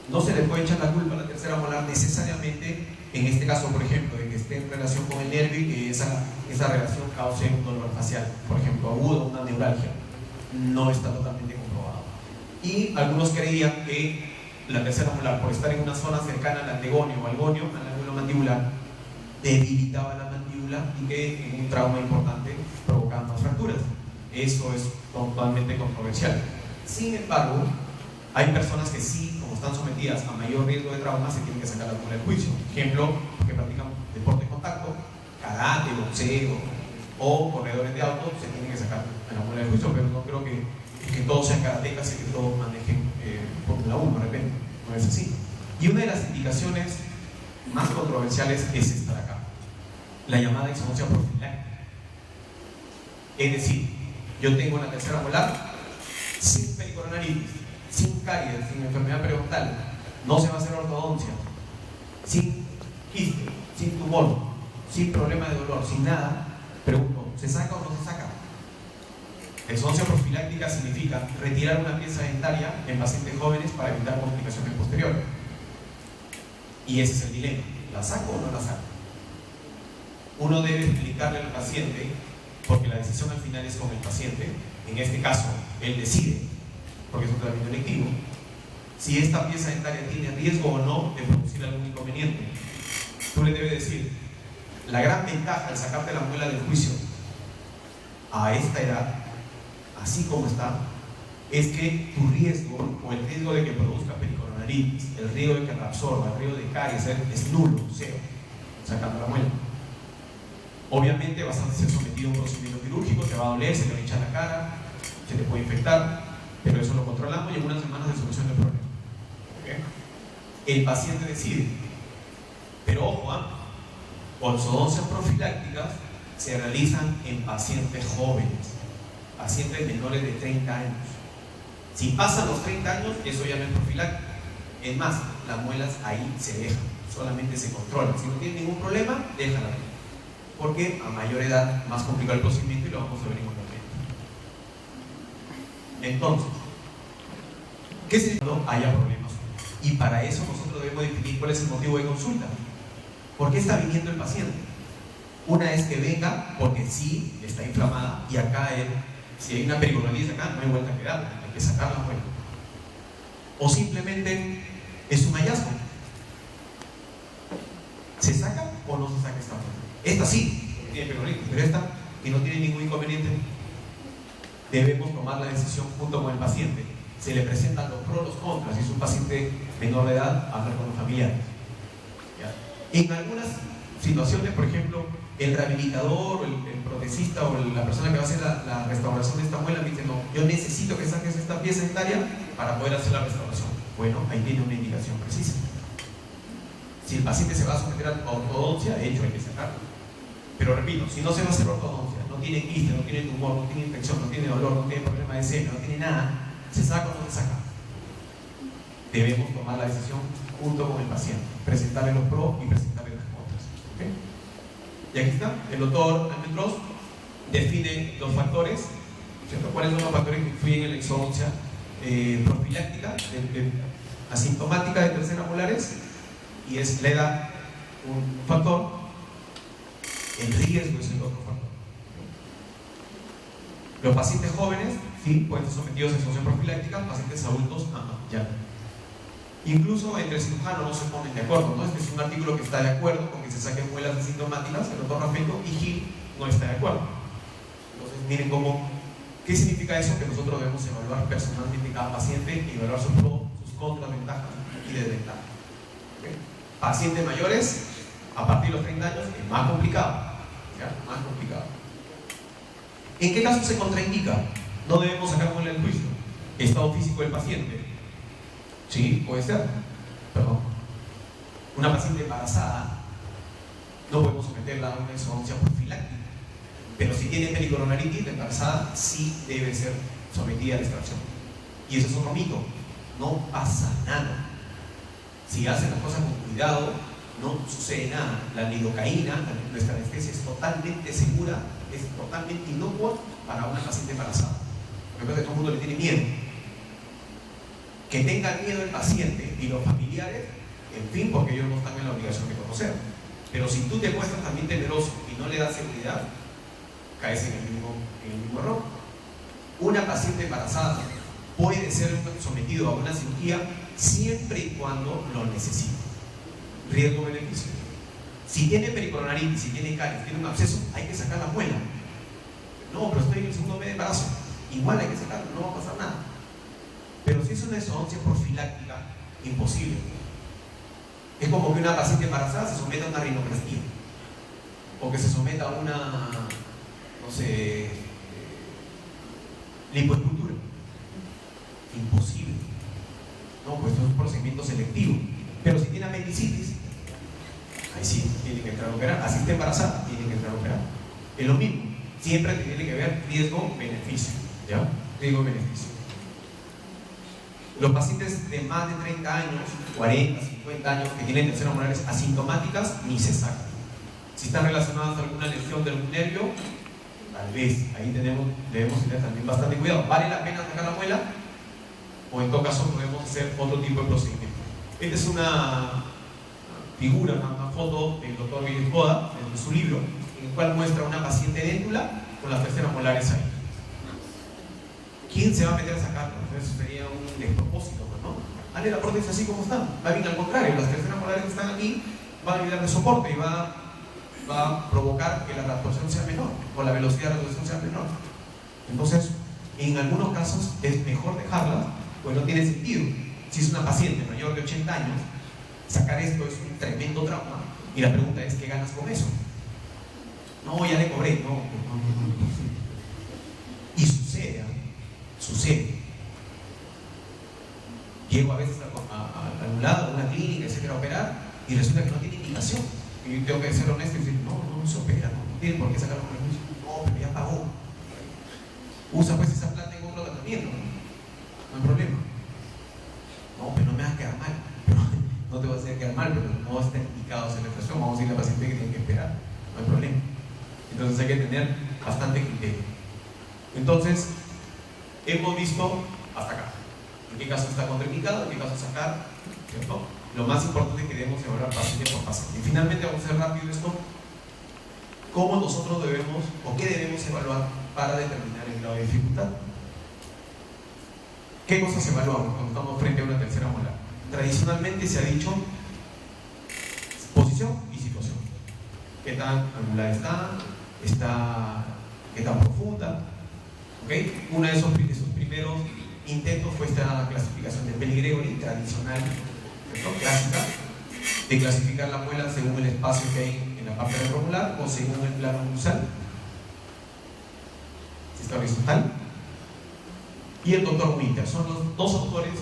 No se le puede echar la culpa a la tercera molar necesariamente, en este caso, por ejemplo, de que esté en relación con el nervio y que esa relación cause un dolor facial, por ejemplo, agudo, una neuralgia. No está totalmente comprobado. Y algunos creían que la tercera molar, por estar en una zona cercana al antegonio o al gonio, al ángulo mandibular, debilitaba la mandíbula y que en un trauma importante provocaba más fracturas. Eso es totalmente controversial. Sin embargo, hay personas que sí, como están sometidas a mayor riesgo de trauma, se tienen que sacar la muela del juicio. Ejemplo, que practican deporte de contacto, karate, boxeo o corredores de auto, se tienen que sacar la muela del juicio, pero no creo que todos sean karatecas y que todos manejen Fórmula 1 de repente. No es así. Y una de las indicaciones más controversiales es esta de acá, la llamada exodoncia profiláctica. Es decir, yo tengo una tercera molar sin pericoronaritis, sin caries, sin enfermedad periodontal, no se va a hacer ortodoncia, sin quiste, sin tumor, sin problema de dolor, sin nada. Pregunto, ¿se saca o no se saca? Exodoncia profiláctica significa retirar una pieza dentaria en pacientes jóvenes para evitar complicaciones posteriores. Y ese es el dilema: ¿la saco o no la saco? Uno debe explicarle al paciente, porque la decisión al final es con el paciente. En este caso, él decide, porque es un tratamiento electivo, si esta pieza dentaria tiene riesgo o no de producir algún inconveniente. Tú le debes decir: la gran ventaja al sacarte la muela del juicio a esta edad, así como está, es que tu riesgo, o el riesgo de que produzca pericoronaritis, el riesgo de que reabsorba, el riesgo de caries, es nulo, cero, sacando la muela. Obviamente vas a ser sometido a un procedimiento quirúrgico, te va a doler, se te va a hinchar la cara, se te puede infectar, pero eso lo controlamos y en unas semanas de solución del problema. ¿Okay? El paciente decide. Pero ojo, ortodoncias profilácticas se realizan en pacientes jóvenes, pacientes menores de 30 años. Si pasan los 30 años, eso ya no es profiláctico. Es más, las muelas ahí se dejan, solamente se controlan. Si no tiene ningún problema, déjala. Porque a mayor edad, más complicado el procedimiento y lo vamos a ver en un momento. Entonces, ¿qué significa cuando haya problemas? Y para eso nosotros debemos definir cuál es el motivo de consulta. ¿Por qué está viniendo el paciente? Una es que venga porque sí está inflamada y acá si hay una pericoronitis acá, no hay vuelta a quedar, hay que sacar la muela. O simplemente es un hallazgo. ¿Se saca o no se saca esta muela? Esta sí, tiene pericoronitis, pero esta que no tiene ningún inconveniente, debemos tomar la decisión junto con el paciente. Se le presentan los pros, los contras. Si es un paciente menor de edad, hablar con los familiares. ¿Ya? En algunas situaciones, por ejemplo, el rehabilitador, o el protecista o la persona que va a hacer la restauración de esta muela me dice, no, yo necesito que saques esta pieza dentaria para poder hacer la restauración. Bueno, ahí tiene una indicación precisa. Si el paciente se va a someter a ortodoncia, de hecho hay que sacarlo. Pero repito, si no se va a hacer ortodoncia, no tiene quiste, no tiene tumor, no tiene infección, no tiene dolor, no tiene problema de seno, no tiene nada, ¿se saca o no se saca? Debemos tomar la decisión junto con el paciente, presentarle los pros y presentarle las contras. ¿Okay? Y aquí está, el doctor Almendros define los factores, ¿cierto? ¿Cuáles son los factores que influyen en la exodoncia profiláctica, asintomática de terceras molares? Y es la edad un factor, el riesgo es el otro factor. Los pacientes jóvenes, sí, pueden ser sometidos a exodoncia profiláctica, pacientes adultos, ya. Incluso entre cirujanos no se ponen de acuerdo, ¿no? Este es un artículo que está de acuerdo con que se saquen muelas asintomáticas, el doctor Rafeto, y Gil no está de acuerdo. Entonces, miren cómo, ¿qué significa eso? Que nosotros debemos evaluar personalmente cada paciente y evaluar sus pros, sus contras, ventajas y desventajas. ¿Okay? Pacientes mayores, a partir de los 30 años, es más complicado. ¿Ya? Más complicado. ¿En qué caso se contraindica? No debemos sacar muela del juicio. Estado físico del paciente. Sí, puede ser. Perdón. Una paciente embarazada, no podemos someterla a una exodoncia profiláctica. Pero si tiene pericoronaritis, la embarazada sí debe ser sometida a la extracción. Y eso es otro mito. No pasa nada. Si hacen las cosas con cuidado, no sucede nada. La lidocaína, nuestra anestesia, es totalmente segura, es totalmente inocua para una paciente embarazada. Lo que pasa es que todo el mundo le tiene miedo. Que tenga miedo el paciente y los familiares, en fin, porque ellos no están en la obligación de conocer. Pero si tú te muestras también temeroso y no le das seguridad, caes en el mismo error. Una paciente embarazada puede ser sometido a una cirugía siempre y cuando lo necesite. Riesgo-beneficio. Si tiene pericoronaritis, si tiene caries, tiene un absceso, hay que sacar la muela. No, pero estoy en el segundo mes de embarazo. Igual hay que sacarlo, no va a pasar nada. Pero si es una exodoncia profiláctica, imposible. Es como que una paciente embarazada se someta a una rinoplastia, o que se someta a una, no sé, lipoescultura. Imposible. No, pues esto es un procedimiento selectivo. Pero si tiene apendicitis, ahí sí, tiene que entrar a operar. Así está embarazada, tiene que entrar a operar. Es lo mismo. Siempre tiene que ver riesgo-beneficio. ¿Ya? Riesgo-beneficio. Los pacientes de más de 30 años, 40, 50 años, que tienen terceras molares asintomáticas, ni se sacan. Si están relacionadas a alguna lesión de algún nervio, tal vez, ahí debemos tener también bastante cuidado. ¿Vale la pena sacar la muela? O en todo caso podemos hacer otro tipo de procedimiento. Esta es una figura, una foto del doctor Vélez Boda, en su libro, en el cual muestra una paciente déntula con las terceras molares ahí. ¿Quién se va a meter a sacarlo? Eso sería un despropósito, ¿no? Dale la prótesis así como está. Va bien al contrario, las terceras molares que están aquí van a ayudar de soporte y va a provocar que la reabsorción sea menor, o la velocidad de reabsorción sea menor. Entonces, en algunos casos es mejor dejarla, pues no tiene sentido. Si es una paciente mayor de 80 años, sacar esto es un tremendo trauma. Y la pregunta es, ¿qué ganas con eso? No, ya le cobré. No. Y sucede. Llego a veces a un lado, a una clínica, etcétera, a operar, y resulta que no tiene indicación. Y tengo que ser honesto y decir, no se opera, no tiene por qué sacarlo con el juicio. No, pero ya pagó. Usa pues esa plata en otro tratamiento, no hay problema. No, pero no me va a quedar mal. Entonces, hemos visto hasta acá. ¿En qué caso está contraindicado? ¿En qué caso sacar? ¿Cierto? Lo más importante es que debemos evaluar paciente por paciente. Y finalmente, vamos a hacer rápido esto. ¿Cómo nosotros debemos o qué debemos evaluar para determinar el grado de dificultad? ¿Qué cosas evaluamos cuando estamos frente a una tercera molar? Tradicionalmente se ha dicho posición y situación. ¿Qué tan angular está? ¿Qué tan profunda? ¿Okay? Uno de esos primeros intentos fue esta clasificación de Pellegrini, tradicional, ¿cierto? Clásica, de clasificar la muela según el espacio que hay en la parte retromolar o según el plano dorsal, si está horizontal. Y el doctor Winter, son los dos autores.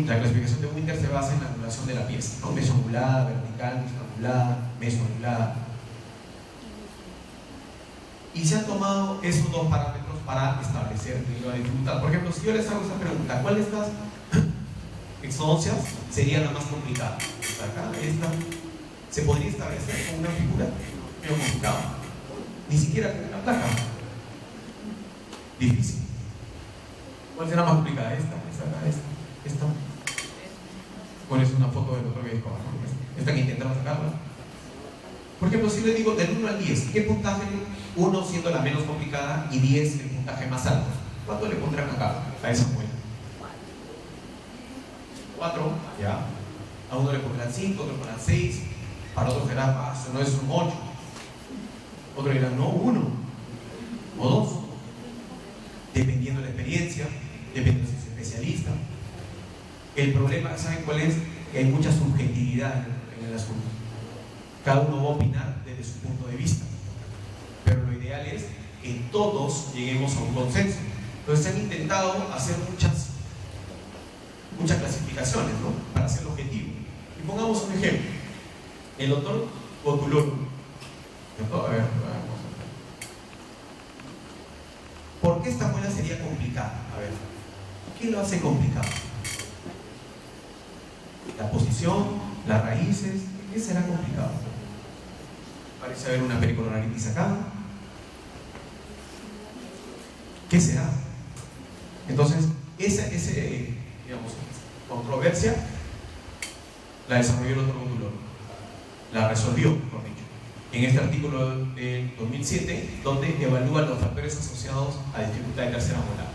La clasificación de Winter se basa en la angulación de la pieza, ¿no? Mesoangulada, vertical, mesoangulada. Y se han tomado esos dos parámetros para establecer el grado de dificultad. Por ejemplo, si yo les hago esa pregunta, ¿cuál de estas exodoncias sería la más complicada? Esta se podría establecer con una figura medio complicada, ni siquiera con una placa. Difícil. ¿Cuál será más complicada? Esta. Bueno, es una foto del otro que dijo, ¿no? Esta que intentamos sacarla. Por ejemplo, si le digo del 1 al 10, ¿qué puntaje? 1 siendo la menos complicada y 10 el puntaje más alto. ¿Cuánto le pondrán acá a esa muela? 4, ya. A uno le pondrán 5, otro le pondrán 6, para otro será, eso no es un 8. Otro dirá, no, 1 o 2. Dependiendo de la experiencia, dependiendo si es especialista. El problema, ¿saben cuál es? Que hay mucha subjetividad en el asunto. Cada uno va a opinar desde su punto de vista. Pero lo ideal es que todos lleguemos a un consenso. Entonces se han intentado hacer muchas clasificaciones, ¿no? Para hacerlo objetivo. Y pongamos un ejemplo. El doctor Botulón. A ver, vamos a ver. ¿Por qué esta muela sería complicada? A ver, ¿qué lo hace complicado? La posición, las raíces, ¿qué será complicado? Parece haber una pericolaritis acá. ¿Qué será? Entonces, esa controversia la desarrolló el otro módulo, la resolvió, mejor dicho, en este artículo del 2007, donde evalúa los factores asociados a dificultad de tercera molar.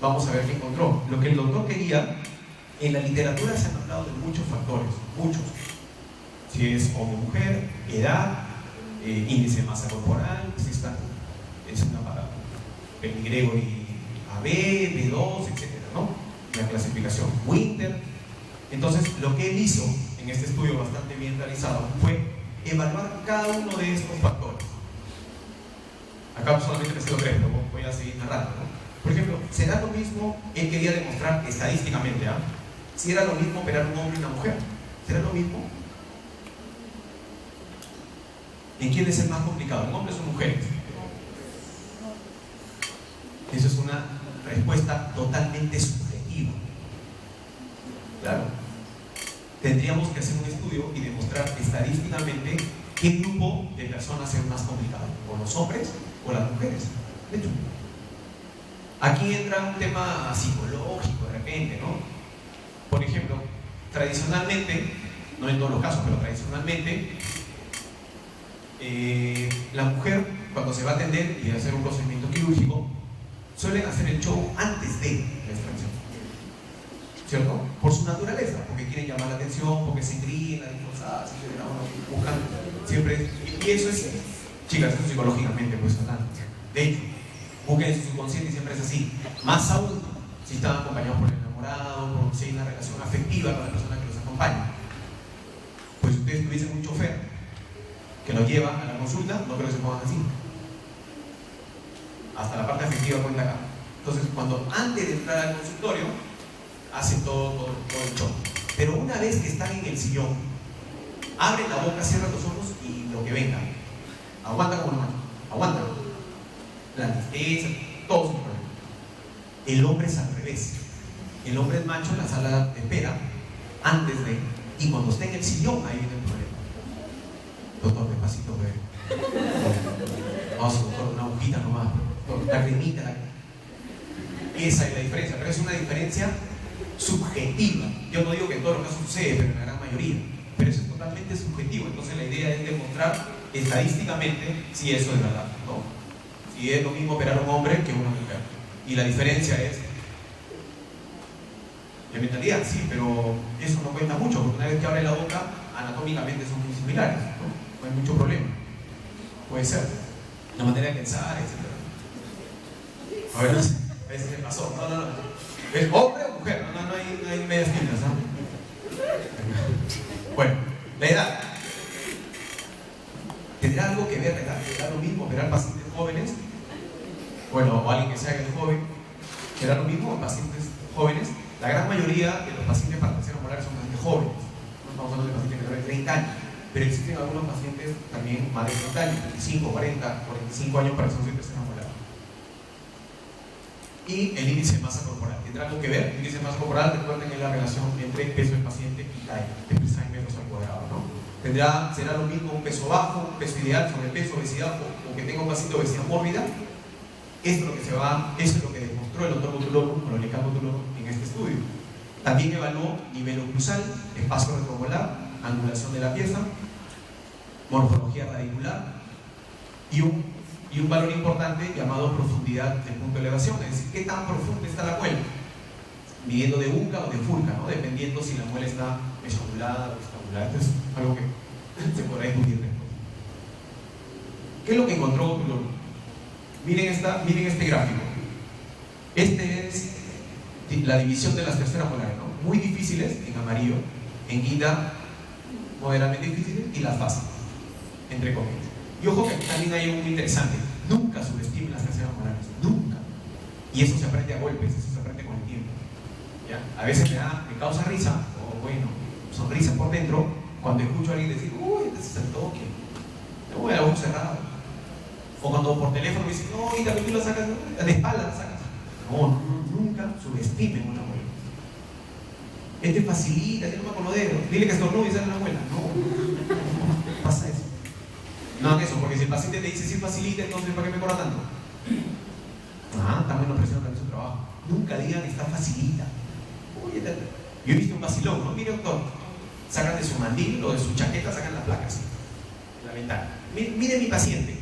Vamos a ver qué encontró. Lo que el doctor quería, en la literatura se han hablado de muchos factores, muchos. Si es hombre o mujer, edad, índice de masa corporal, si está, es una para Pellegrini AB, B2, etc., ¿no? La clasificación Winter. Entonces, lo que él hizo en este estudio bastante bien realizado fue evaluar cada uno de estos factores. Acá solamente les quedo 3, pero voy a seguir narrando, ¿no? Por ejemplo, ¿será lo mismo? Él quería demostrar estadísticamente, si era lo mismo operar un hombre y una mujer. ¿Será lo mismo? ¿En quién es el más complicado? ¿En hombres o mujeres? Eso es una respuesta totalmente subjetiva. Claro. Tendríamos que hacer un estudio y demostrar estadísticamente qué grupo de personas es más complicado, o los hombres o las mujeres. De hecho, aquí entra un tema psicológico de repente, ¿no? Por ejemplo, tradicionalmente, no en todos los casos, pero tradicionalmente, la mujer, cuando se va a atender y hacer un procedimiento quirúrgico, suelen hacer el show antes de la extracción, ¿cierto? Por su naturaleza, porque quieren llamar la atención, porque se engríen, la disforzadas, buscan siempre, y eso es, chicas, eso psicológicamente, pues hablando. De hecho, busquen en su subconsciente y siempre es así. Más aún si están acompañados por el enamorado, si hay una relación afectiva con la persona que los acompaña. Pues si ustedes tuviesen un chofer que los lleva a la consulta, no creo que se pongan así. Hasta la parte afectiva cuenta acá. Entonces, cuando antes de entrar al consultorio, hacen todo el show. Pero una vez que están en el sillón, abren la boca, cierran los ojos y lo que venga. Aguanta como hermano. Aguanta. La tristeza, todo su problema. El hombre es al revés. El hombre es macho en la sala de espera, antes de, y cuando está en el sillón, ahí viene el problema. Doctor, despacito, bebé. No, doctor, una agujita nomás, la cremita. Esa es la diferencia, pero es una diferencia subjetiva. Yo no digo que en todos los casos sucede, pero en la gran mayoría. Pero eso es totalmente subjetivo. Entonces la idea es demostrar estadísticamente si eso es verdad, ¿no? Si es lo mismo operar a un hombre que a una mujer. Y la diferencia es de mentalidad, sí, pero eso no cuenta mucho, porque una vez que abre la boca, anatómicamente son muy similares, ¿no? No hay mucho problema. Puede ser. La manera de pensar, etc. A ver, a veces se pasó. No. ¿Es hombre o mujer? No hay medias tintas, ¿no? Bueno, la edad. ¿Tendrá algo que ver la edad? ¿Será lo mismo operar pacientes jóvenes? Bueno, o alguien que sea joven. ¿Será lo mismo en pacientes jóvenes? La gran mayoría de los pacientes para tercera molar son pacientes jóvenes. No estamos hablando de pacientes menores de 30 años. Pero existen algunos pacientes también más de 30 años, 25, 40, 45 años para que son tercera molar. Y el índice de masa corporal. ¿Tendrá algo que ver? El índice de masa corporal, recuerden que es la relación entre peso del paciente y talla, expresada en metros al cuadrado, ¿no? ¿Será lo mismo un peso bajo, un peso ideal, sobrepeso, obesidad, o que tenga un paciente de obesidad mórbida? Eso es lo que demostró el doctor Butuloro, o Lolicán Butuloro, en este estudio. También evaluó nivel oclusal, espacio retromolar, angulación de la pieza, morfología radicular y un valor importante llamado profundidad del punto de elevación, es decir, qué tan profunda está la muela, midiendo de UCA o de FURCA, ¿no? Dependiendo si la muela está estrangulada o estrangulada. Esto es algo que se podrá discutir después. ¿Qué es lo que encontró Butuloro? Miren este gráfico. Este es la división de las terceras molares, ¿no? Muy difíciles en amarillo, en guinda moderadamente difíciles, y las fáciles, entre comillas. Y ojo que aquí también hay algo muy interesante. Nunca subestimen las terceras molares, nunca. Y eso se aprende a golpes, eso se aprende con el tiempo, ¿ya? A veces me causa risa, o bueno, sonrisa por dentro, cuando escucho a alguien decir, uy, este es el toque, te voy a ojos cerrados. O cuando por teléfono me dicen, no, y también tú la sacas, de espalda la sacas. No, nunca subestimen una muela. Este facilita, tiene más con los dedos. Dile que estornude y sale una muela. No pasa eso. No hagan eso, porque si el paciente te dice si facilita, entonces ¿para qué me cobra tanto? Está menospreciando también su trabajo. Nunca digan está facilita. Oye, yo he visto un vacilón, ¿no? Mire, doctor, sacan de su mandil o de su chaqueta, sacan la placa así, en la ventana. Mire mi paciente.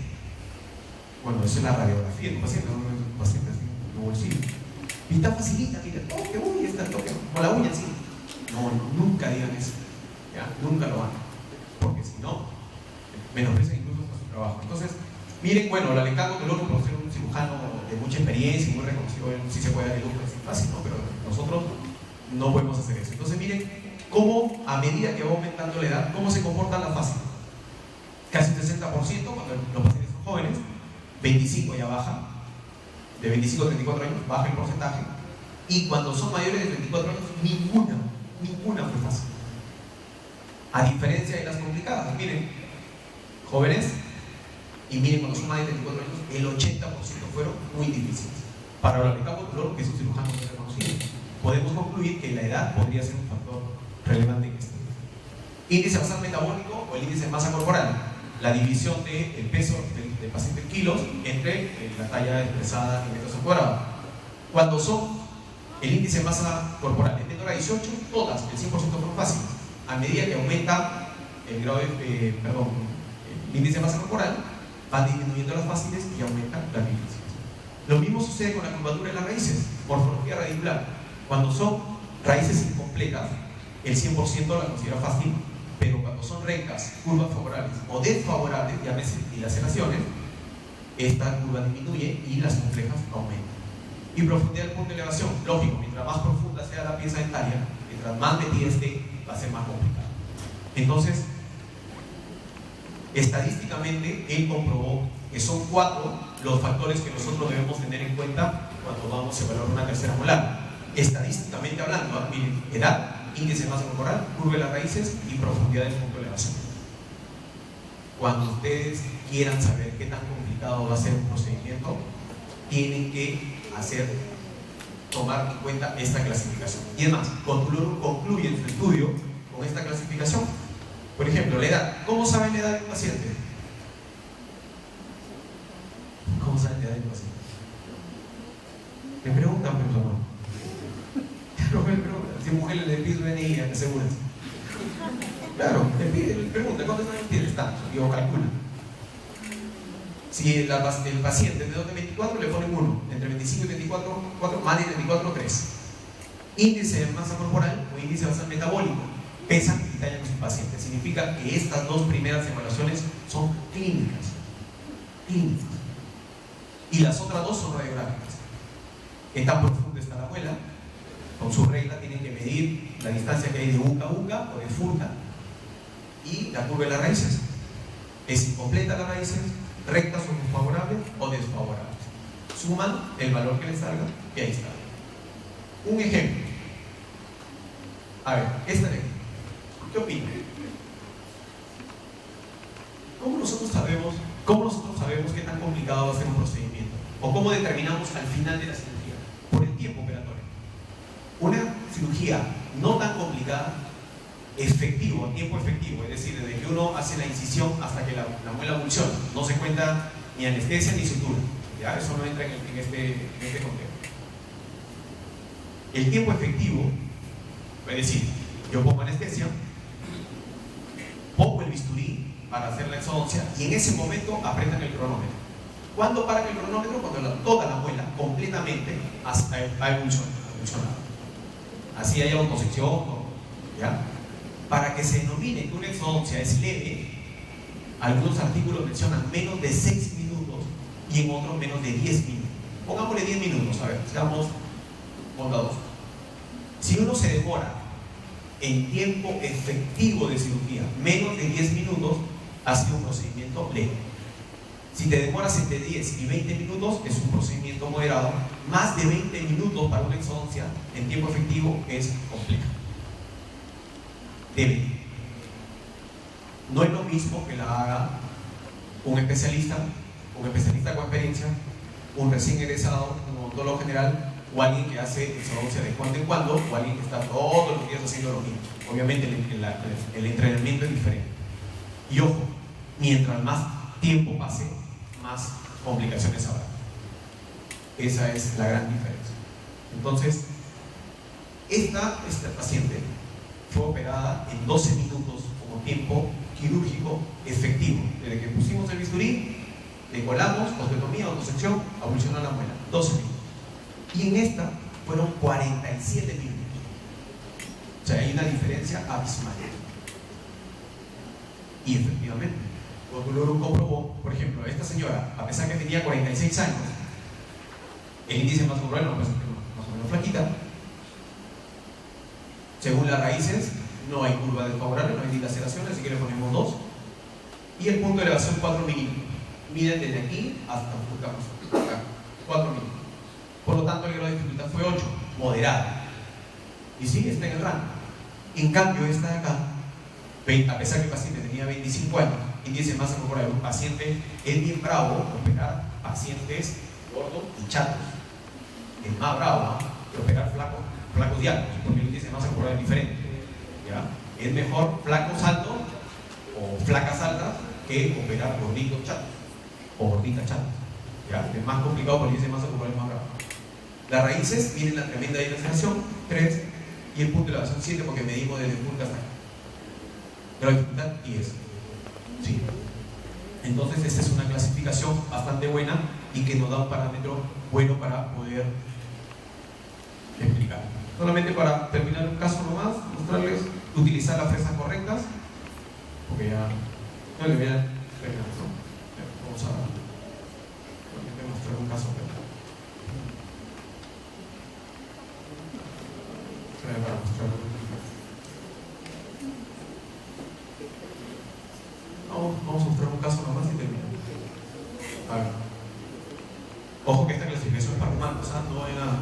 Bueno, eso es la radiografía de un paciente, no es un paciente así, en bolsillo. Y está facilita, mire, toque, uy, está toque, con la uña así. No, nunca digan eso, ¿ya? Nunca lo hagan, porque si no, menosprecian incluso a su trabajo. Entonces, miren, bueno, la Lolicán Butuloro, por ser un cirujano de mucha experiencia y muy reconocido, sí se puede dar el lujo, es fácil, ¿no? Pero nosotros no podemos hacer eso. Entonces, miren cómo a medida que va aumentando la edad, cómo se comportan las fases. Casi un 60% cuando los pacientes son jóvenes, 25 ya baja, de 25 a 34 años baja el porcentaje, y cuando son mayores de 34 años, ninguna fue fácil. A diferencia de las complicadas, miren, jóvenes, y miren, cuando son más de 34 años, el 80% fueron muy difíciles. Para la Lolicán Butuloro, que es un cirujano muy reconocido, podemos concluir que la edad podría ser un factor relevante en esto. Índice basal metabólico o el índice de masa corporal, la división del peso del paciente en kilos entre la talla expresada en metros al cuadrado. Cuando son el índice de masa corporal de menor a 18, todas, el 100% fueron fáciles. A medida que aumenta el grado el índice de masa corporal, van disminuyendo las fáciles y aumentan las difíciles. Lo mismo sucede con la curvatura de las raíces, morfología radicular. Cuando son raíces incompletas, el 100% la considera fácil, pero cuando son rectas, curvas favorables o desfavorables, llámese dilaceraciones, esta curva disminuye y las complejas aumentan. Y profundidad del punto de elevación, lógico, mientras más profunda sea la pieza dentaria, mientras más metida esté, va a ser más complicado. Entonces, estadísticamente, él comprobó que son 4 los factores que nosotros debemos tener en cuenta cuando vamos a evaluar una tercera molar. Estadísticamente hablando, miren, edad, índice de masa corporal, curva de las raíces y profundidad del punto de elevación. Cuando ustedes quieran saber qué tan complicado va a ser un procedimiento, tienen que tomar en cuenta esta clasificación. Y además, Butuloro concluye su estudio con esta clasificación. Por ejemplo, la edad. ¿Cómo saben la edad de un paciente? adentro así. Me preguntan, pero no. No me preguntan. Si mujer le pide su DNI, me aseguras. Claro, le pregunta, ¿cuántos años tienes? Tanto. Digo, calcula. Si el paciente de 2 de 24 le ponen 1, entre 25 y 24, 4, más de 24, 3. Índice de masa corporal o índice de masa metabólico. Pesan y tallan a su paciente. Significa que estas dos primeras evaluaciones son clínicas. Clínicas. Y las otras dos son radiográficas. ¿Qué tan profunda está la muela? Con su regla tienen que medir la distancia que hay de uca a uca o de furca y la curva de las raíces. Es incompleta las raíces, rectas o favorables o desfavorables. Suman el valor que les salga y ahí está. Un ejemplo. A ver, esta de aquí. ¿Qué opinan? ¿Cómo nosotros sabemos qué tan complicado va a ser un procedimiento? ¿O cómo determinamos al final de la cirugía? Por el tiempo operatorio. Una cirugía no tan complicada, tiempo efectivo, es decir, desde que uno hace la incisión hasta que la muela funciona, no se cuenta ni anestesia ni sutura, ¿ya? Eso no entra en este contexto. El tiempo efectivo, es decir, yo pongo anestesia, pongo el bisturí para hacer la exodoncia y en ese momento apretan el cronómetro. ¿Cuándo paran el cronómetro? Cuando toda la muela completamente ha evolucionado. Así haya autosección, ¿ya? Para que se denomine que una exodoncia es leve, algunos artículos mencionan menos de 6 minutos y en otros menos de 10 minutos. Pongámosle 10 minutos, a ver, seamos bondadosos. Si uno se demora en tiempo efectivo de cirugía menos de 10 minutos, ha sido un procedimiento leve. Si te demoras entre 10 y 20 minutos, es un procedimiento moderado. Más de 20 minutos para una exodoncia en tiempo efectivo es complejo. Debe. No es lo mismo que la haga un especialista con experiencia, un recién egresado, un odontólogo general, o alguien que hace exodoncia de cuando en cuando, o alguien que está todos los días haciendo lo mismo. Obviamente el entrenamiento es diferente. Y ojo, mientras más tiempo pase, más complicaciones habrá. Esa es la gran diferencia. Entonces, esta paciente fue operada en 12 minutos como tiempo quirúrgico efectivo. Desde que pusimos el bisturí, le colamos, osteotomía, autosección, abolición a la muela. 12 minutos. Y en esta fueron 47 minutos. O sea, hay una diferencia abismal. Y efectivamente, Oculurum comprobó, por ejemplo, esta señora, a pesar que tenía 46 años, el índice más corporal no, más o menos flaquita. Según las raíces, no hay curva desfavorable, no hay dilaceración, así que le ponemos 2. Y el punto de elevación 4 milímetros. Miden desde aquí hasta acá, 4 milímetros. Por lo tanto, el grado de dificultad fue 8, moderada. Y sí, está en el rango. En cambio, esta de acá, a pesar que el paciente tenía 25 años, índice de masa corporal de un paciente, es bien bravo operar pacientes gordos y chatos. Es más bravo que operar flacos y altos, porque el índice de masa corporal es diferente. ¿Ya? Es mejor flacos altos o flacas altas que operar gorditos chatos o gorditas chatas. ¿Ya? Es más complicado porque el índice de masa corporal es más bravo. Las raíces tienen la tremenda dilaceración, 3, y el punto de elevación 7 porque medimos desde punta hasta acá. Grado de dificultad 10. Sí. Entonces esta es una clasificación bastante buena y que nos da un parámetro bueno para poder explicar. Solamente para terminar un caso nomás, mostrarles utilizar las fresas correctas, porque ya no le voy a terminar, ¿no? Vamos a mostrar un caso. Para mostrarlo. Vamos a mostrar un caso nomás y terminamos. A ver. Ojo que esta clasificación es para humanos, ¿ah? No hay nada.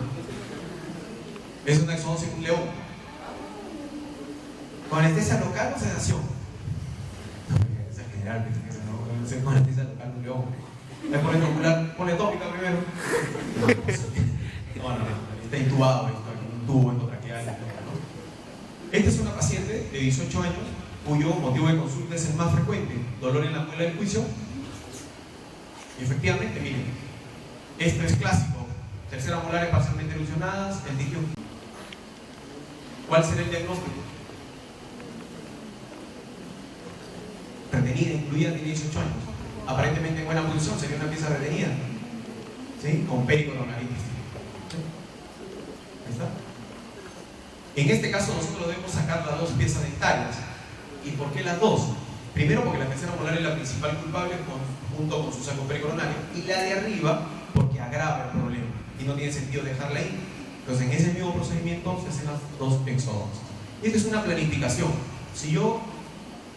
Es una exodoncia en un león. ¿Con anestesia local o sedación? No, es en general, no con anestesia local un león. Es por intraocular, pone tópica primero. No, está intubado, está con un tubo endotraqueal, ¿no? Esta es una paciente de 18 años cuyo motivo de consulta es el más frecuente, dolor en la muela del juicio. Y efectivamente, miren, Esto es clásico. Terceras molares parcialmente erosionadas, el DQ. ¿Cuál será el diagnóstico? Retenida, incluida, tiene 18 años. Aparentemente en buena posición, sería una pieza retenida. ¿Sí? Con pericoronaritis. Ahí está. En este caso nosotros debemos sacar las dos piezas dentarias. ¿Y por qué las dos? Primero porque la tercera molar es la principal culpable junto con su saco pericoronario, y la de arriba porque agrava el problema y no tiene sentido dejarla ahí. Entonces en ese mismo procedimiento se hacen las dos exodoncias. Y esta es una planificación. Si yo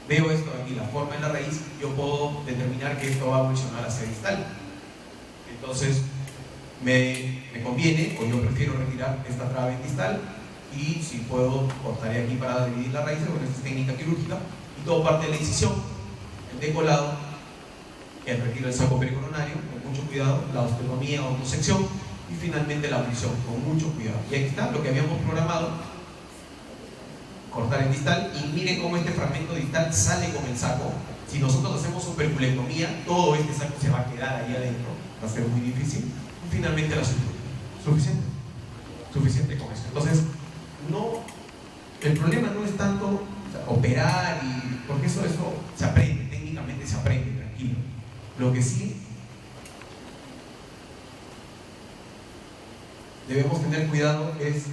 veo esto de aquí, la forma en la raíz, yo puedo determinar que esto va a evolucionar hacia distal. Entonces me conviene, o yo prefiero retirar esta trave en distal, y si puedo cortaré aquí para dividir la raíz con esta técnica quirúrgica, y todo parte de la incisión, el decolado, el retiro del saco pericoronario con mucho cuidado, la osteotomía o autosección, y finalmente la ablación con mucho cuidado. Y aquí está lo que habíamos programado: cortar el distal, y miren cómo este fragmento distal sale con el saco. Si nosotros hacemos superculectomía, todo este saco se va a quedar ahí adentro, va a ser muy difícil, y finalmente la sutura. Suficiente con eso. Entonces, el problema no es tanto, o sea, operar, porque eso se aprende, técnicamente se aprende, tranquilo. Lo que sí debemos tener cuidado es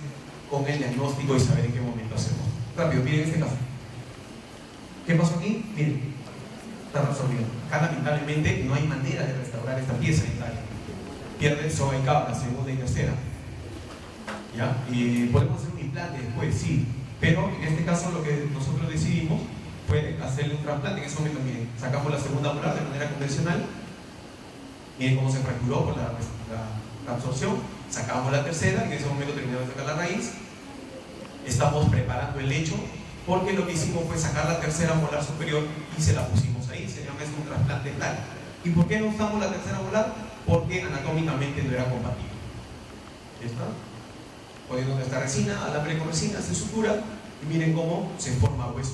con el diagnóstico y saber en qué momento hacerlo. Rápido, miren este caso. ¿Qué pasó aquí? Miren, está resolvido. Acá lamentablemente no hay manera de restaurar esta pieza dentaria. Pierde soga y cabra, segunda y tercera. ¿Ya? Y podemos hacer un implante después, sí, pero en este caso lo que nosotros decidimos fue hacerle un trasplante. En ese momento, miren, sacamos la segunda molar de manera convencional, miren cómo se fracturó por la absorción, sacamos la tercera, en ese momento terminamos de sacar la raíz, estamos preparando el lecho, porque lo que hicimos fue sacar la tercera molar superior y se la pusimos ahí, se llama un trasplante dental. ¿Y por qué no usamos la tercera molar? Porque anatómicamente no era compatible. ¿Ya está? Poniendo esta resina, alambre con resina, se sutura, y miren cómo se forma hueso,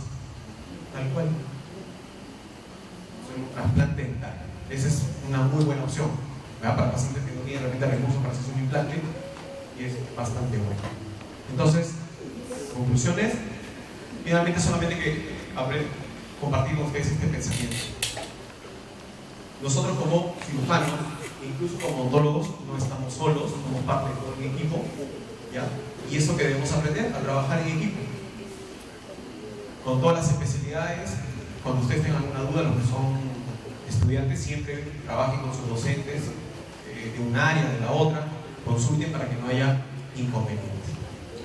tal cual. Es un trasplante dental. Esa es una muy buena opción, ¿verdad? Para pacientes que no tienen realmente recursos para hacer un implante, y es bastante bueno. Entonces, conclusiones, finalmente solamente que compartir con ustedes este pensamiento. Nosotros como cirujanos, incluso como odontólogos, no estamos solos, somos parte de todo un equipo, ¿ya? Y eso que debemos aprender, a trabajar en equipo, con todas las especialidades. Cuando ustedes tengan alguna duda, los que son estudiantes, siempre trabajen con sus docentes de un área, de la otra, consulten para que no haya inconvenientes.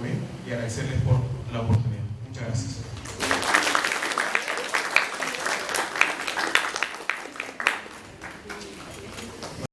¿Muy bien? Y agradecerles por la oportunidad.